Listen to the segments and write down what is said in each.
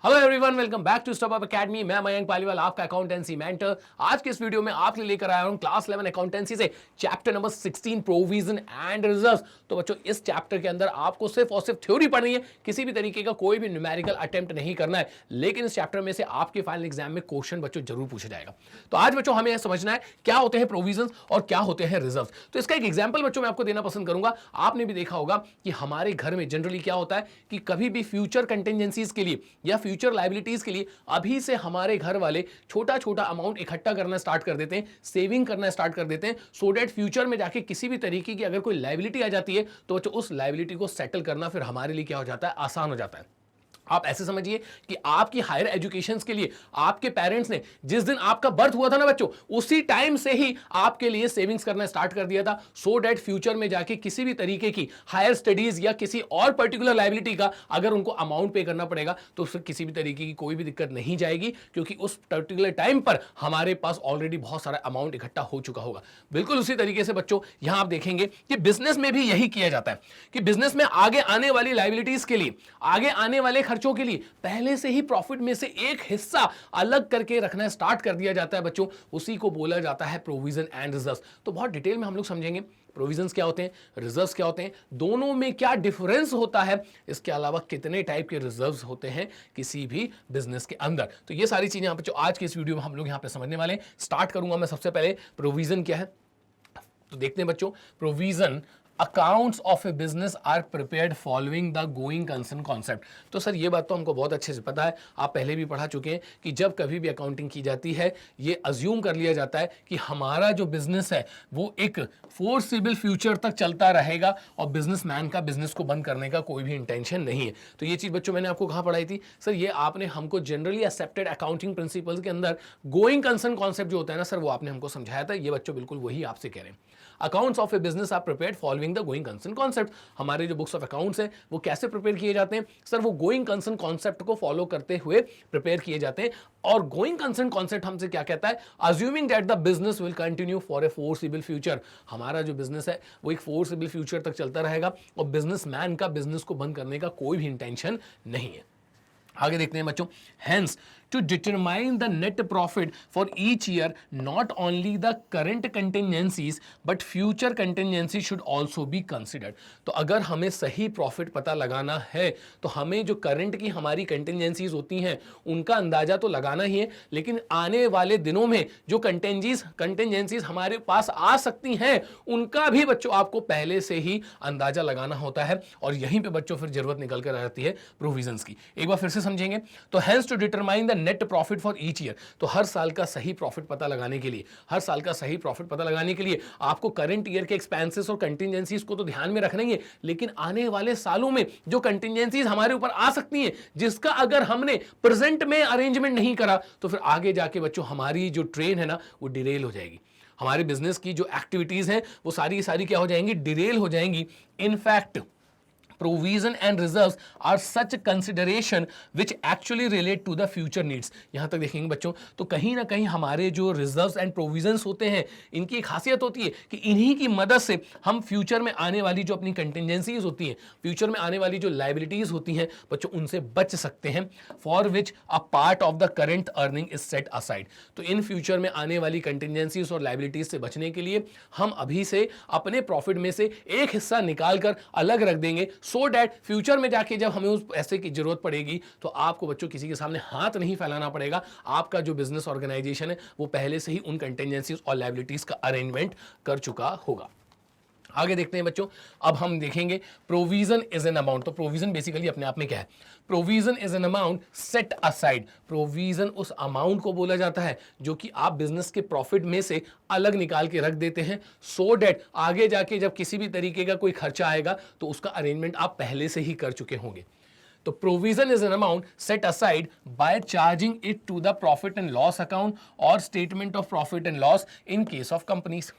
Hello everyone, welcome back to Stop Academy. मैं मयंक पालीवाल, आपका accountancy mentor. आज के इस वीडियो में आपके लिए लेकर आया हूं क्लास 11 अकाउंटेंसी से chapter number 16 provision and reserves. तो बच्चों, इस चैप्टर के अंदर आपको सिर्फ और सिर्फ थ्योरी पढ़नी है, किसी भी तरीके का कोई भी न्यूमेरिकल अटेम्प्ट नहीं करना है। लेकिन इस चैप्टर में से आपके फाइनल एग्जाम में क्वेश्चन बच्चों जरूर पूछा जाएगा। तो आज बच्चों हमें यह समझना है क्या होते हैं प्रोविजन और क्या होते हैं रिजर्व। तो इसका एक एग्जाम्पल बच्चों मैं आपको देना पसंद करूंगा। आपने भी देखा होगा कि हमारे घर में जनरली क्या होता है कि कभी भी फ्यूचर कंटिजेंसीज के लिए या फ्यूचर लाइबिलिटीज के लिए अभी से हमारे घर वाले छोटा छोटा अमाउंट इकट्ठा करना स्टार्ट कर देते हैं, सेविंग करना स्टार्ट कर देते हैं, सो दैट फ्यूचर में जाके किसी भी तरीके की अगर कोई लायबिलिटी आ जाती है तो उस लायबिलिटी को सेटल करना फिर हमारे लिए क्या हो जाता है, आसान हो जाता है। आप ऐसे समझिए कि आपकी हायर एजुकेशन के लिए आपके पेरेंट्स ने जिस दिन आपका बर्थ हुआ था ना बच्चों, उसी टाइम से ही आपके लिए सेविंग्स करना स्टार्ट कर दिया था, सो दैट फ्यूचर में जाके किसी भी तरीके की हायर स्टडीज या किसी और पर्टिकुलर लायबिलिटी का अगर उनको अमाउंट पे करना पड़ेगा तो फिर किसी भी तरीके की कोई भी दिक्कत नहीं जाएगी, क्योंकि उस पर्टिकुलर टाइम पर हमारे पास ऑलरेडी बहुत सारा अमाउंट इकट्ठा हो चुका होगा। बिल्कुल उसी तरीके से बच्चों यहां आप देखेंगे कि बिजनेस में भी यही किया जाता है कि बिजनेस में आगे आने वाली लायबिलिटीज के लिए, आगे आने वाले खर्चों के लिए पहले से ही प्रॉफिट में से एक हिस्सा अलग करके रखना स्टार्ट कर दिया जाता है बच्चों। उसी को बोला जाता है प्रोविजन एंड रिजर्व्स। तो बहुत डिटेल में हम लोग समझेंगे प्रोविजंस क्या होते हैं, रिजर्व्स क्या होते हैं, दोनों में क्या डिफरेंस होता है, इसके अलावा कितने टाइप के रिजर्व्स होते हैं किसी भी बिजनेस के अंदर। तो ये सारी चीजें जो आज के इस वीडियो में हम लोग यहां पे समझने वाले हैं। स्टार्ट करूंगा मैं सबसे पहले प्रोविजन क्या है। तो देखते हैं बच्चों, provision accounts of a business are prepared following the going concern concept. तो सर ये बात तो हमको बहुत अच्छे से पता है, आप पहले भी पढ़ा चुके हैं कि जब कभी भी अकाउंटिंग की जाती है ये अज्यूम कर लिया जाता है कि हमारा जो बिजनेस है वो एक फोर्सिबल फ्यूचर तक चलता रहेगा और बिजनेसमैन का बिजनेस को बंद करने का कोई भी इंटेंशन नहीं है। तो ये चीज बच्चों मैंने आपको कहाँ पढ़ाई थी सर, ये आपने हमको जनरली एक्सेप्टेड अकाउंटिंग प्रिंसिपल्स के अंदर गोइंग कंसर्न कॉन्सेप्ट जो होता है ना सर, वो आपने हमको समझाया था। ये बच्चों बिल्कुल वही आपसे कह रहे हैं। Accounts of a business are prepared following the going concern concept. हमारे जो बुक्स ऑफ अकाउंट्स हैं वो कैसे प्रिपेयर किए जाते हैं सर, वो गोइंग कंसर्न कॉन्सेप्ट को फॉलो करते हुए प्रिपेयर किए जाते हैं। और गोइंग कंसर्न कॉन्सेप्ट हमसे क्या कहता है, assuming that the business will continue for a forcible future. हमारा जो बिजनेस है वो एक फोर्सिबल फ्यूचर तक चलता रहेगा और बिजनेसमैन का बिजनेस को बंद करने का कोई भी इंटेंशन नहीं है। आगे देखते हैं बच्चों, hence to determine the net profit for each year not only the current contingencies but future contingencies should also be considered। तो अगर हमें सही प्रॉफिट पता लगाना है तो हमें जो करंट की हमारी कंटिजेंसीज होती हैं उनका अंदाजा तो लगाना ही है, लेकिन आने वाले दिनों में जो कंटिजेंसीज हमारे पास आ सकती हैं उनका भी बच्चों आपको पहले से ही अंदाजा लगाना होता है। और यहीं पे बच्चों फिर जरूरत निकल कर आ जाती है प्रोविजंस की। एक बार फिर से समझेंगे तो hence to determine the net profit for each year, तो हर साल का सही प्रॉफिट पता लगाने के लिए, आपको करंट ईयर के एक्सपेंसेस और कंटिजेंसीज को तो ध्यान में रखना ही है, लेकिन आने वाले सालों में जो कंटिजेंसीज हमारे ऊपर आ सकती हैं जिसका अगर हमने प्रेजेंट में अरेंजमेंट नहीं करा तो फिर आगे जाके बच्चों हमारी जो ट्रेन है ना वो डिरेल हो जाएगी। हमारे बिजनेस की जो एक्टिविटीज हैं वो सारी क्या हो जाएंगी, डिरेल हो जाएंगी। In fact provision and reserves are such consideration which actually relate to the future needs। यहां तक देखेंगे बच्चों तो कहीं ना कहीं हमारे जो reserves and provisions होते हैं इनकी एक खासियत होती है कि इन्हीं की मदद से हम फ्यूचर में आने वाली जो अपनी कंटिजेंसीज होती हैं, फ्यूचर में आने वाली जो लाइबिलिटीज होती हैं बच्चों, उनसे बच सकते हैं। For which a part of the current earning is set aside. तो इन फ्यूचर में आने वाली कंटिजेंसीज और लाइबिलिटीज से बचने के लिए हम अभी से अपने प्रॉफिट में से एक हिस्सा निकाल कर अलग रख देंगे, सो डैट फ्यूचर में जाके जब हमें उस पैसे की जरूरत पड़ेगी तो आपको बच्चों किसी के सामने हाथ नहीं फैलाना पड़ेगा। आपका जो बिजनेस ऑर्गेनाइजेशन है वो पहले से ही उन कंटिजेंसीज और लायबिलिटीज का अरेंजमेंट कर चुका होगा। आगे देखते हैं बच्चों, अब हम देखेंगे प्रोविजन इज एन अमाउंट। तो प्रोविजन बेसिकली अपने आप में क्या है, provision is an amount set aside. Provision उस अमाउंट को बोला जाता है जो कि आप बिजनेस के प्रॉफिट में से अलग निकाल के रख देते हैं, सो डैट आगे जाके जब किसी भी तरीके का कोई खर्चा आएगा तो उसका अरेंजमेंट आप पहले से ही कर चुके होंगे। तो provision is an amount set aside by charging it to the profit and loss account or statement of profit and loss in case of companies.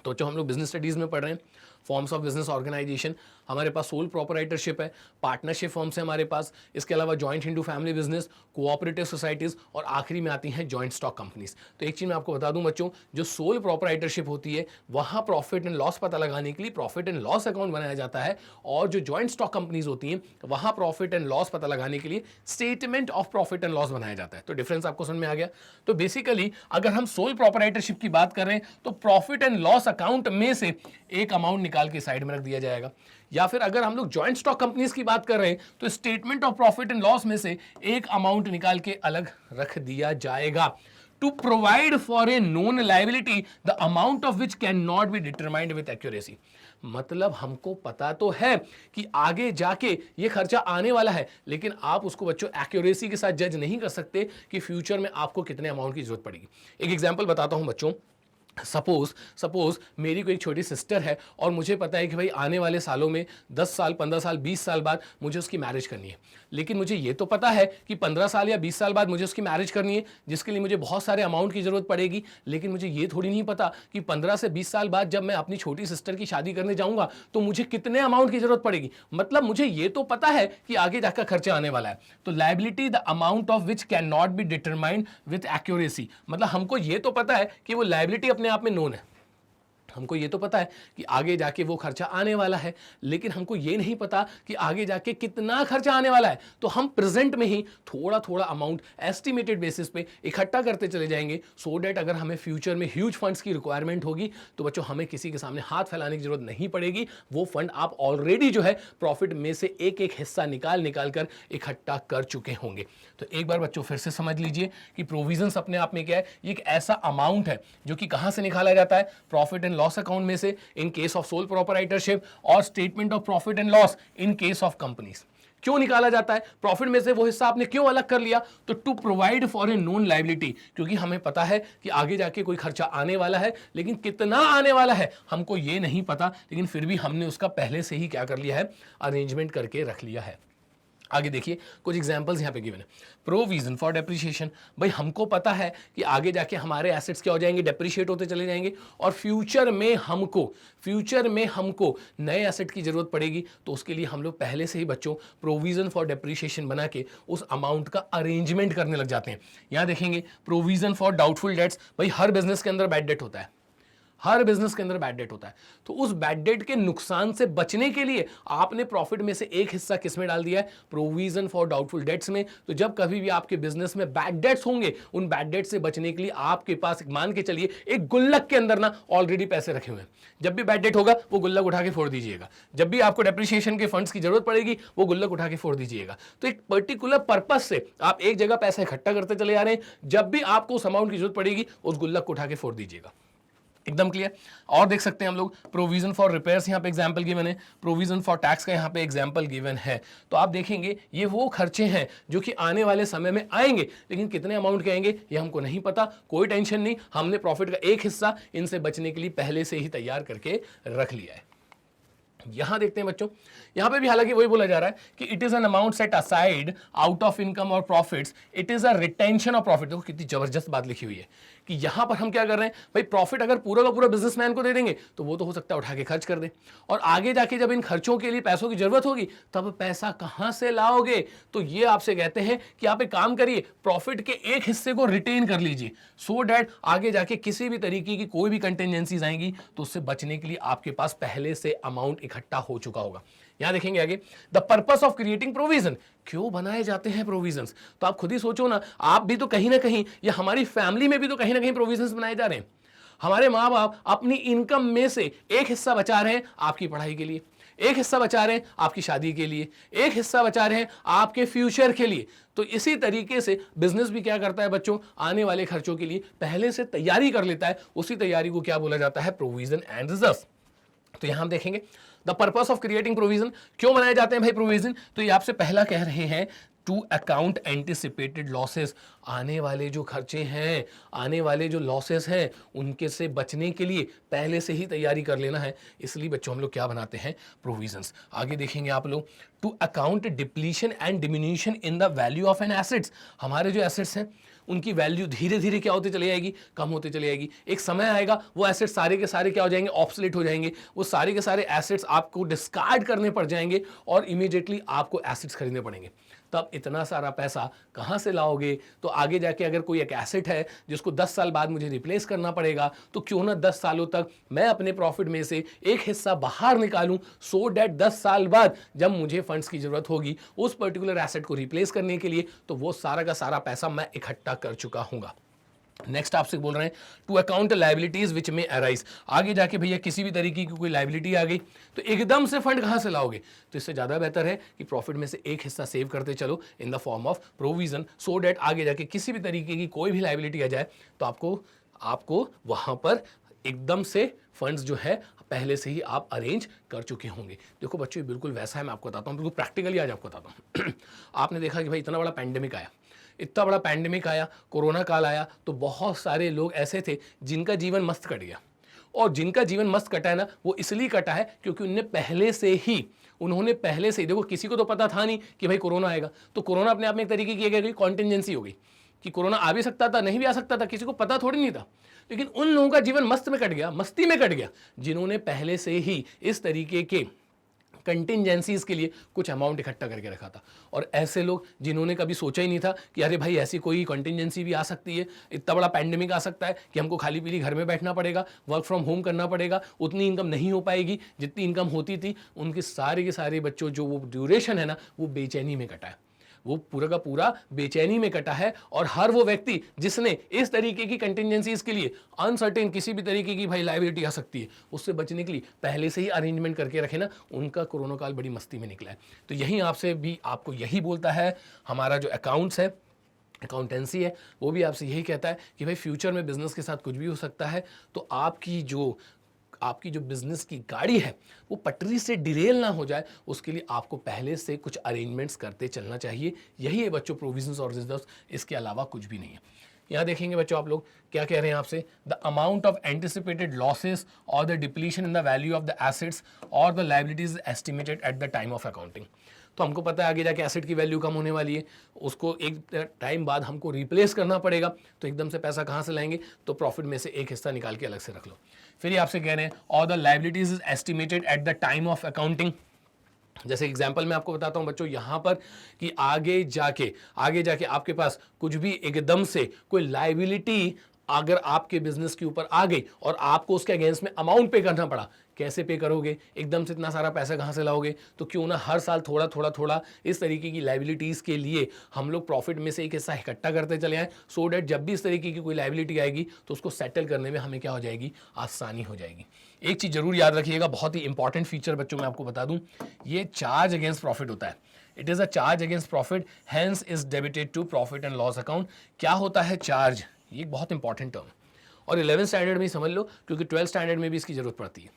तो जो हम लोग बिजनेस स्टडीज में पढ़ रहे हैं, फॉर्म्स ऑफ बिजनेस ऑर्गेनाइजेशन, हमारे पास sole proprietorship है, पार्टनरशिप फर्म्स है हमारे पास, इसके अलावा joint into family business, cooperative societies और आखिरी में आती हैं जॉइंट स्टॉक कंपनीज। तो एक चीज मैं आपको बता दूं बच्चों, जो सोल प्रोपराइटरशिप होती है वहां प्रॉफिट एंड लॉस पता लगाने के लिए प्रॉफिट एंड लॉस अकाउंट बनाया जाता है, और जो जॉइंट स्टॉक कंपनीज होती हैं वहां प्रॉफिट एंड लॉस पता लगाने के लिए statement of profit and loss बनाया जाता है। तो डिफरेंस आपको समझ में आ गया। तो बेसिकली अगर हम सोल प्रोपराइटरशिप की बात कर रहे हैं तो प्रॉफिट एंड लॉस अकाउंट में से एक अमाउंट निकाल के साइड में रख दिया जाएगा, या फिर अगर हम लोग जॉइंट स्टॉक कंपनीज की बात कर रहे हैं तो statement of profit and loss में से एक अमाउंट निकाल के अलग रख दिया जाएगा, to provide for a known liability the amount of which cannot be determined with accuracy। मतलब हमको पता तो है कि आगे जाके ये खर्चा आने वाला है, लेकिन आप उसको बच्चों एक्यूरेसी के साथ जज नहीं कर सकते कि फ्यूचर में आपको कितने अमाउंट की जरूरत पड़ेगी। एक एग्जांपल बताता हूं बच्चों, सपोज मेरी कोई एक छोटी सिस्टर है और मुझे पता है कि भाई आने वाले सालों में 10 साल 15 साल 20 साल बाद मुझे उसकी मैरिज करनी है, लेकिन मुझे ये तो पता है कि 15 साल या 20 साल बाद मुझे उसकी मैरिज करनी है, जिसके लिए मुझे बहुत सारे अमाउंट की जरूरत पड़ेगी। लेकिन मुझे ये थोड़ी नहीं पता कि 15 से 20 साल बाद जब मैं अपनी छोटी सिस्टर की शादी करने जाऊंगा तो मुझे कितने अमाउंट की जरूरत पड़ेगी। मतलब मुझे ये तो पता है कि आगे जाकर खर्चा आने वाला है। तो liability the amount of which can not be determined with accuracy, मतलब हमको ये तो पता है कि वो लायबिलिटी अपने आप में नोन है, हमको ये तो पता है कि आगे जाके वो खर्चा आने वाला है, लेकिन हमको ये नहीं पता कि आगे जाके कितना खर्चा आने वाला है। तो हम प्रेजेंट में ही थोड़ा थोड़ा अमाउंट एस्टिमेटेड बेसिस पे इकट्ठा करते चले जाएंगे, सो डैट अगर हमें फ्यूचर में ह्यूज फंड्स की रिक्वायरमेंट होगी तो बच्चों हमें किसी के सामने हाथ फैलाने की जरूरत नहीं पड़ेगी। वो फंड आप ऑलरेडी जो है प्रॉफिट में से एक एक हिस्सा निकाल कर इकट्ठा कर चुके होंगे। तो एक बार बच्चों फिर से समझ लीजिए कि प्रोविजंस अपने आप में क्या है, ये एक ऐसा अमाउंट है जो कि कहां से निकाला जाता है, प्रॉफिट एंड लॉस अकाउंट में से in case of sole proprietorship, or statement of profit and loss in case of companies. क्यों निकाला जाता है प्रॉफिट में से, वो हिस्सा आपने क्यों अलग कर लिया, तो to provide for a known liability, क्योंकि हमें पता है कि आगे जाके कोई खर्चा आने वाला है, लेकिन कितना आने वाला है हमको ये नहीं पता, लेकिन फिर भी हमने उसका पहले से ही क्या कर लिया है, अरेंजमेंट करके रख लिया है। आगे देखिए कुछ एग्जांपल्स यहाँ पे गिवन है। प्रोविजन फॉर डेप्रिसिएशन, भाई हमको पता है कि आगे जाके हमारे एसेट्स क्या हो जाएंगे, डेप्रिशिएट होते चले जाएंगे, और फ्यूचर में हमको नए एसेट की जरूरत पड़ेगी, तो उसके लिए हम लोग पहले से ही बच्चों प्रोविजन फॉर डेप्रिसिएशन बना के उस अमाउंट का अरेंजमेंट करने लग जाते हैं। यहाँ देखेंगे प्रोविजन फॉर डाउटफुल डेट्स, भाई हर बिजनेस के अंदर बैड डेट होता है, हर बिजनेस के अंदर बैड डेट होता है, तो उस बैड डेट के नुकसान से बचने के लिए आपने प्रॉफिट में से एक हिस्सा किस में डाल दिया है, प्रोविजन फॉर डाउटफुल डेट्स में। तो जब कभी भी आपके बिजनेस में बैड डेट्स होंगे, उन बैड डेट से बचने के लिए आपके पास मान के चलिए एक गुल्लक के अंदर ना ऑलरेडी पैसे रखे हुए हैं, जब भी बैड डेट होगा वो गुल्लक उठा के फोड़ दीजिएगा, जब भी आपको डेप्रिसिएशन के फंड्स की जरूरत पड़ेगी वो गुल्लक उठा के फोड़ दीजिएगा। तो एक पर्टिकुलर पर्पस से आप एक जगह पैसा इकट्ठा करते चले जा रहे हैं, जब भी आपको उस अमाउंट की जरूरत पड़ेगी उस गुल्लक को उठा के फोड़ दीजिएगा। एकदम क्लियर। और देख सकते हैं हम लोग प्रोविजन फॉर रिपेयर्स, यहाँ पे एग्जांपल गिवन है, प्रोविजन फॉर टैक्स का यहाँ पे एग्जांपल गिवन है। तो आप देखेंगे ये वो खर्चे हैं जो कि आने वाले समय में आएंगे, लेकिन कितने अमाउंट के आएंगे ये हमको नहीं पता। कोई टेंशन नहीं, हमने प्रॉफिट का एक हिस्सा इनसे बचने के लिए पहले से ही तैयार करके रख लिया है। यहां देखते हैं बच्चों, यहां पे भी हालांकि वही बोला जा रहा है कि it is an amount set aside out of income or profits, it is a retention of profit. देखो कितनी जबरदस्त बात लिखी हुई है कि यहां पर हम क्या कर रहे हैं, भाई प्रॉफिट अगर पूरा का पूरा बिजनेसमैन को दे देंगे तो वो तो हो सकता है उठा के खर्च कर दे, और आगे जाके जब इन खर्चों के लिए पैसों की जरूरत होगी तब पैसा कहां से लाओगे। तो ये आपसे कहते हैं कि आप एक काम करिए, प्रॉफिट के एक हिस्से को रिटेन कर लीजिए, सो डैट आगे जाके किसी भी तरीके की कोई भी कंटिजेंसीज आएंगी तो उससे बचने के लिए आपके पास पहले से अमाउंट इकट्ठा हो चुका होगा। यहां देखेंगे आगे, the purpose of creating provision, क्यों बनाए जाते हैं प्रोविजंस। तो आप खुद ही सोचो ना, आप भी तो कहीं ना कहीं, या हमारी फैमिली में भी तो कहीं ना कहीं प्रोविजंस बनाए जा रहे हैं। हमारे माँ बाप अपनी इनकम में से एक हिस्सा बचा रहे हैं आपकी पढ़ाई के लिए, एक हिस्सा बचा रहे हैं आपकी शादी के लिए, एक हिस्सा बचा रहे हैं आपके फ्यूचर के लिए। तो इसी तरीके से बिजनेस भी क्या करता है बच्चों, आने वाले खर्चों के लिए पहले से तैयारी कर लेता है। उसी तैयारी को क्या बोला जाता है, प्रोविजन एंड रिजर्व। तो यहां हम देखेंगे the purpose of creating provision, क्यों बनाए जाते हैं भाई प्रोविजन। तो ये आपसे पहला कह रहे हैं टू अकाउंट एंटिसिपेटेड लॉसेस, आने वाले जो खर्चे हैं, आने वाले जो लॉसेस हैं, उनके से बचने के लिए पहले से ही तैयारी कर लेना है। इसलिए बच्चों हम लोग क्या बनाते हैं, प्रोविजंस। आगे देखेंगे आप लोग, to account depletion and diminution in the value of an assets, हमारे जो एसेट्स हैं उनकी वैल्यू धीरे धीरे क्या होती चली जाएगी, कम होती चली जाएगी। एक समय आएगा वो एसेट्स सारे के सारे क्या हो जाएंगे, ऑब्सोलीट हो जाएंगे, वो सारे के सारे एसेट्स आपको डिस्कार्ड करने पड़ जाएंगे और इमीडिएटली आपको एसेट्स खरीदने पड़ेंगे। तब इतना सारा पैसा कहाँ से लाओगे? तो आगे जाके अगर कोई एक एसेट है जिसको 10 साल बाद मुझे रिप्लेस करना पड़ेगा, तो क्यों ना 10 सालों तक मैं अपने प्रॉफिट में से एक हिस्सा बाहर निकालूं, सो डैट 10 साल बाद जब मुझे फंड्स की जरूरत होगी उस पर्टिकुलर एसेट को रिप्लेस करने के लिए, तो वो सारा का सारा पैसा मैं इकट्ठा कर चुका हूंगा। नेक्स्ट आपसे बोल रहे हैं टू अकाउंट लायबिलिटीज विच में अराइज, आगे जाके भैया किसी भी तरीके की कोई लायबिलिटी आ गई तो एकदम से फंड कहां से लाओगे? तो इससे ज्यादा बेहतर है कि प्रॉफिट में से एक हिस्सा सेव करते चलो in the form of provision, so that आगे जाके किसी भी तरीके की कोई भी लायबिलिटी आ जाए तो आपको वहां पर एकदम से फंड्स जो है पहले से ही आप अरेंज कर चुके होंगे। देखो बच्चों बिल्कुल वैसा है, मैं आपको बताता हूँ, बिल्कुल प्रैक्टिकली आज आपको बताता हूँ। आपने देखा कि भाई इतना बड़ा पैंडेमिक आया, इतना बड़ा पैंडेमिक आया, कोरोना काल आया, तो बहुत सारे लोग ऐसे थे जिनका जीवन मस्त कट गया। और जिनका जीवन मस्त कटा है ना, वो इसलिए कटा है क्योंकि उन्होंने पहले से ही देखो, किसी को तो पता था नहीं कि भाई कोरोना आएगा, तो कोरोना अपने आप में एक तरीके की कॉन्टिजेंसी हो गई कि कोरोना आ भी सकता था, नहीं भी आ सकता था, किसी को पता थोड़ी नहीं था। लेकिन उन लोगों का जीवन मस्ती में कट गया जिन्होंने पहले से ही इस तरीके के कंटिजेंसीज के लिए कुछ अमाउंट इकट्ठा करके रखा था। और ऐसे लोग जिन्होंने कभी सोचा ही नहीं था कि अरे भाई ऐसी कोई कंटिजेंसी भी आ सकती है, इतना बड़ा पैंडेमिक आ सकता है कि हमको खाली पीली घर में बैठना पड़ेगा, वर्क फ्रॉम होम करना पड़ेगा, उतनी इनकम नहीं हो पाएगी जितनी इनकम होती थी, उनके सारे के सारे बच्चों जो वो ड्यूरेशन है ना, वो बेचैनी में कटा है, वो पूरा का पूरा बेचैनी में कटा है। और हर वो व्यक्ति जिसने इस तरीके की कंटिजेंसीज के लिए अनसर्टेन किसी भी तरीके की भाई लायबिलिटी आ सकती है, उससे बचने के लिए पहले से ही अरेंजमेंट करके रखे ना, उनका कोरोना काल बड़ी मस्ती में निकला है। तो यही आपसे भी आपको यही बोलता है हमारा जो अकाउंट्स है, अकाउंटेंसी है, वो भी आपसे यही कहता है कि भाई फ्यूचर में बिजनेस के साथ कुछ भी हो सकता है, तो आपकी जो बिजनेस की गाड़ी है वो पटरी से डिरेल ना हो जाए, उसके लिए आपको पहले से कुछ अरेंजमेंट्स करते चलना चाहिए। यही है बच्चों प्रोविजंस और रिजर्व्स, इसके अलावा कुछ भी नहीं है। यहां देखेंगे बच्चों आप लोग क्या कह रहे हैं आपसे, the amount of anticipated losses or the depletion in the value of the assets or the liabilities estimated at the time of accounting. तो हमको पता है आगे जाके एसेट की वैल्यू कम होने वाली है, उसको एक टाइम बाद हमको रिप्लेस करना पड़ेगा, तो एकदम से पैसा कहाँ से लाएंगे? तो प्रॉफिट में से एक हिस्सा निकाल के अलग से रख लो। फिर ये आपसे कह रहे हैं और the liabilities is estimated at the time of accounting. जैसे एग्जाम्पल मैं आपको बताता हूं बच्चों यहां पर कि आगे जाके आपके पास कुछ भी एकदम से कोई लायबिलिटी अगर आपके बिजनेस के ऊपर आ गई और आपको उसके अगेंस्ट में अमाउंट पे करना पड़ा, कैसे पे करोगे? एकदम से इतना सारा पैसा कहां से लाओगे? तो क्यों ना हर साल थोड़ा थोड़ा इस तरीके की लायबिलिटीज के लिए हम लोग प्रॉफिट में से एक हिस्सा इकट्ठा करते चले आए, सो डेट जब भी इस तरीके की कोई लायबिलिटी आएगी तो उसको सेटल करने में हमें क्या हो जाएगी? आसानी हो जाएगी। एक चीज जरूर याद रखिएगा, बहुत ही इंपॉर्टेंट फीचर बच्चों मैं आपको बता दूं, ये चार्ज अगेंस्ट प्रॉफिट होता है। It is a charge against profit, hence is debited to profit and loss account. क्या होता है चार्ज? ये एक बहुत इंपॉर्टेंट टर्म, और 11th स्टैंडर्ड में ही समझ लो क्योंकि 12th स्टैंडर्ड में भी इसकी जरूरत पड़ती है।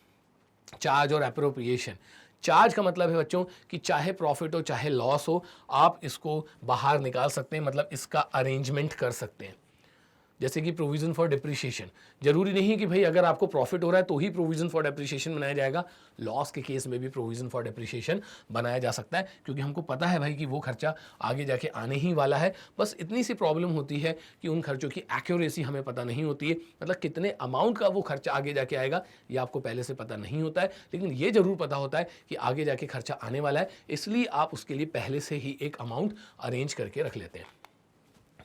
चार्ज और एप्रोप्रिएशन। चार्ज का मतलब है बच्चों कि चाहे प्रॉफिट हो चाहे लॉस हो, आप इसको बाहर निकाल सकते हैं, मतलब इसका अरेंजमेंट कर सकते हैं। जैसे कि प्रोविजन फॉर डिप्रिशिएशन, जरूरी नहीं कि भाई अगर आपको प्रॉफिट हो रहा है तो ही प्रोविजन फॉर डिप्रिशिएशन बनाया जाएगा, लॉस के केस में भी प्रोविजन फॉर डिप्रिशिएशन बनाया जा सकता है, क्योंकि हमको पता है भाई कि वो खर्चा आगे जाके आने ही वाला है। बस इतनी सी प्रॉब्लम होती है कि उन खर्चों की एक्यूरेसी हमें पता नहीं होती है, मतलब कितने अमाउंट का वो खर्चा आगे जाके आएगा ये आपको पहले से पता नहीं होता है, लेकिन ये जरूर पता होता है कि आगे जाके खर्चा आने वाला है, इसलिए आप उसके लिए पहले से ही एक अमाउंट अरेंज करके रख लेते हैं।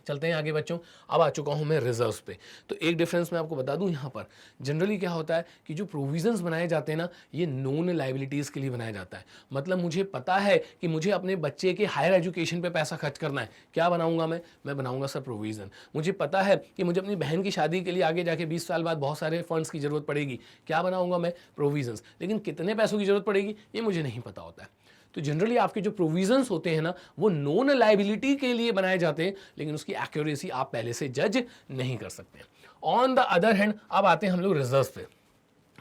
चलते हैं आगे बच्चों, अब आ चुका हूं मैं रिजर्व्स पे। तो एक डिफरेंस मैं आपको बता दूं, यहां पर जनरली क्या होता है कि जो प्रोविजंस बनाए जाते हैं ना, ये नॉन लायबिलिटीज के लिए बनाया जाता है। मतलब मुझे पता है कि मुझे अपने बच्चे के हायर एजुकेशन पे पैसा खर्च करना है, क्या बनाऊंगा मैं बनाऊंगा सर प्रोविजन। मुझे पता है कि मुझे अपनी बहन की शादी के लिए आगे जाके 20 साल बाद बहुत सारे फंड्स की जरूरत पड़ेगी, क्या बनाऊंगा मैं? प्रोविजंस। लेकिन कितने पैसों की जरूरत पड़ेगी ये मुझे नहीं पता होता है। तो जनरली आपके जो प्रोविजंस होते हैं ना, वो नॉन लायबिलिटी के लिए बनाए जाते हैं, लेकिन उसकी एक्यूरेसी आप पहले से जज नहीं कर सकते। ऑन द अदर हैंड अब आते हैं हम लोग रिजर्व्स पे,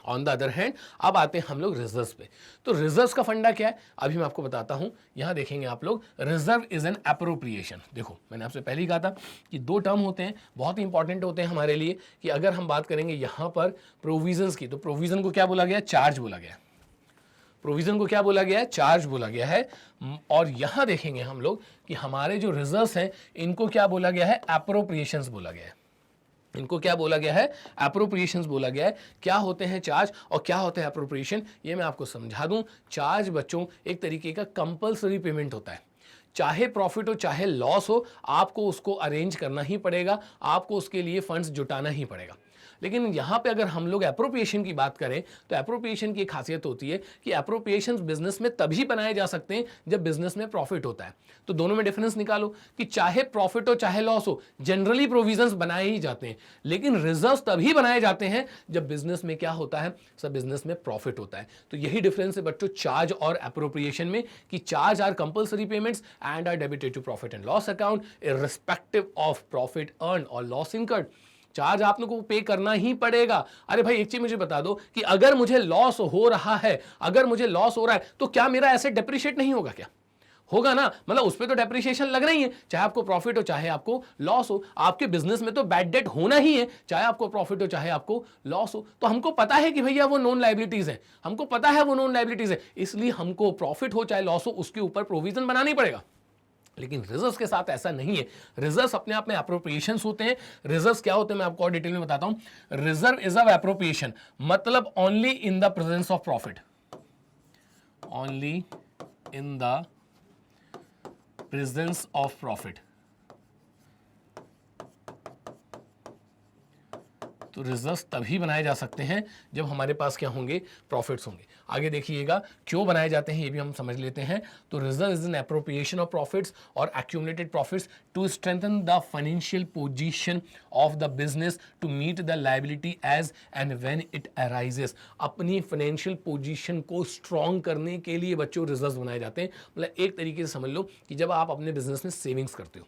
ऑन द अदर हैंड अब आते हैं हम लोग रिजर्व्स पे। तो रिजर्व्स का फंडा क्या है अभी मैं आपको बताता हूं। यहां देखेंगे आप लोग, रिजर्व इज एन एप्रोप्रिएशन। देखो मैंने आपसे पहले ही कहा था कि दो टर्म होते हैं, बहुत ही इंपॉर्टेंट होते हैं हमारे लिए, कि अगर हम बात करेंगे यहां पर प्रोविजंस की, तो प्रोविजन को क्या बोला गया? चार्ज बोला गया। प्रोविजन को क्या बोला गया है? चार्ज बोला गया है। और यहां देखेंगे हम लोग कि हमारे जो रिजर्व्स हैं इनको क्या बोला गया है? एप्रोप्रिएशंस बोला गया है। इनको क्या बोला गया है? एप्रोप्रिएशंस बोला गया है। क्या होते हैं चार्ज और क्या होते हैं एप्रोप्रिएशन, ये मैं आपको समझा दूं। चार्ज बच्चों एक तरीके का कंपल्सरी पेमेंट होता है, चाहे प्रॉफिट हो चाहे लॉस हो, आपको उसको अरेंज करना ही पड़ेगा, आपको उसके लिए फंड्स जुटाना ही पड़ेगा। लेकिन यहां पे अगर हम लोग एप्रोप्रिएशन की बात करें तो एप्रोप्रिएशन की एक खासियत होती है कि एप्रोप्रिएशंस बिजनेस में तभी बनाए जा सकते हैं जब बिजनेस में प्रॉफिट होता है। तो दोनों में डिफरेंस निकालो कि चाहे प्रॉफिट हो चाहे लॉस हो, जनरली प्रोविजंस बनाए ही जाते हैं, लेकिन रिजर्व्स तभी बनाए जाते हैं जब बिजनेस में क्या होता है? सब बिजनेस में प्रॉफिट होता है। तो यही डिफरेंस है बच्चों चार्ज और एप्रोप्रिएशन में, कि charge are compulsory payments and are debited to profit and loss account irrespective of profit earn और लॉस इनकर्ड। चार्ज आप लोगों को पे करना ही पड़ेगा। अरे भाई एक चीज मुझे बता दो कि अगर मुझे लॉस हो रहा है, अगर मुझे लॉस हो रहा है तो क्या मेरा एसेट डेप्रिशिएट नहीं होगा? क्या होगा ना, मतलब उस पर तो डेप्रिशिएशन लग रही है, चाहे आपको प्रॉफिट हो चाहे आपको लॉस हो। आपके बिजनेस में तो बैड डेट होना ही है, चाहे आपको प्रॉफिट हो चाहे आपको लॉस हो। तो हमको पता है कि भैया वो नॉन लायबिलिटीज है, हमको पता है वो नॉन लायबिलिटीज है, इसलिए हमको प्रॉफिट हो चाहे लॉस हो उसके ऊपर प्रोविजन बनाना ही पड़ेगा। लेकिन रिजर्व्स के साथ ऐसा नहीं है। रिजर्व्स अपने आप में एप्रोप्रिएशंस होते हैं। रिजर्व्स क्या होते हैं मैं आपको और डिटेल में बताता हूं। रिजर्व इज अ एप्रोप्रिएशन, मतलब only in the presence of profit, only in the presence of profit. तो रिजर्व्स तभी बनाए जा सकते हैं जब हमारे पास क्या होंगे? प्रॉफिट्स होंगे। आगे देखिएगा क्यों बनाए जाते हैं ये भी हम समझ लेते हैं। तो reserve is an appropriation of profits or accumulated profits to strengthen the financial position of the business to meet the liability as and when it arises. अपनी फाइनेंशियल पोजीशन को स्ट्रॉन्ग करने के लिए बच्चों रिजर्व बनाए जाते हैं। मतलब एक तरीके से समझ लो कि जब आप अपने बिजनेस में सेविंग्स करते हो,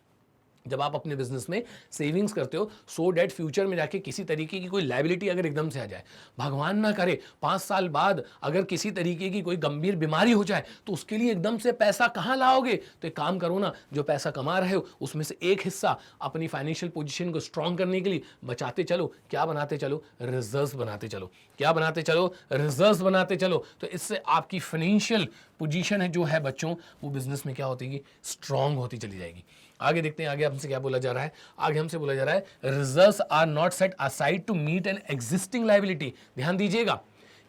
जब आप अपने बिजनेस में सेविंग्स करते हो, सो डेट फ्यूचर में जाके किसी तरीके की कोई लायबिलिटी अगर एकदम से आ जाए, भगवान ना करे 5 साल बाद अगर किसी तरीके की कोई गंभीर बीमारी हो जाए, तो उसके लिए एकदम से पैसा कहां लाओगे? तो एक काम करो ना, जो पैसा कमा रहे हो उसमें से एक हिस्सा अपनी फाइनेंशियल पोजीशन को स्ट्रांग करने के लिए बचाते चलो। क्या बनाते चलो? रिजर्व्स बनाते चलो। क्या बनाते चलो? रिजर्व्स बनाते चलो। तो इससे आपकी फाइनेंशियल पोजीशन है जो है बच्चों, वो बिजनेस में क्या होती? स्ट्रांग होती चली जाएगी। आगे देखते हैं, आगे हमसे क्या बोला जा रहा है। आगे हमसे बोला जा रहा है reserves are not set aside to meet an existing liability. ध्यान दीजिएगा,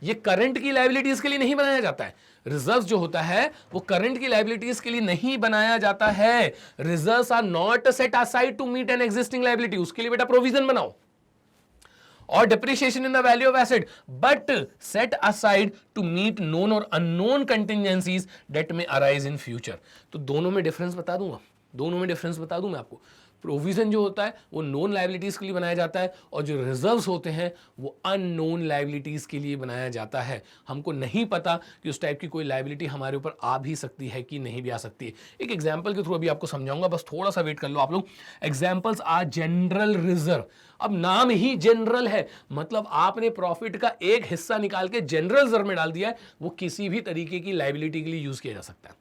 ये करंट की लायबिलिटीज के लिए नहीं बनाया जाता है। रिजर्व जो होता है वो करंट की लायबिलिटीज के लिए नहीं बनाया जाता है। Reserves are not set aside to meet an existing liability, उसके लिए बेटा प्रोविजन बनाओ। और depreciation in the value of asset, but set aside to meet known or unknown contingencies that may arise in future। तो दोनों में difference बता दूंगा, दोनों में डिफरेंस बता दूं मैं आपको। प्रोविजन जो होता है वो नोन लायबिलिटीज के लिए बनाया जाता है, और जो रिजर्व्स होते हैं वो अननोन लायबिलिटीज के लिए बनाया जाता है। हमको नहीं पता कि उस टाइप की कोई लायबिलिटी हमारे ऊपर आ भी सकती है कि नहीं भी आ सकती है। एक एग्जांपल के थ्रू अभी आपको समझाऊंगा, बस थोड़ा सा वेट कर लो आप लोग। Examples are general reserve. अब नाम ही जनरल है, मतलब आपने प्रॉफिट का एक हिस्सा निकाल के जनरल रिजर्व में डाल दिया है, वो किसी भी तरीके की लायबिलिटी के लिए यूज किया जा सकता है।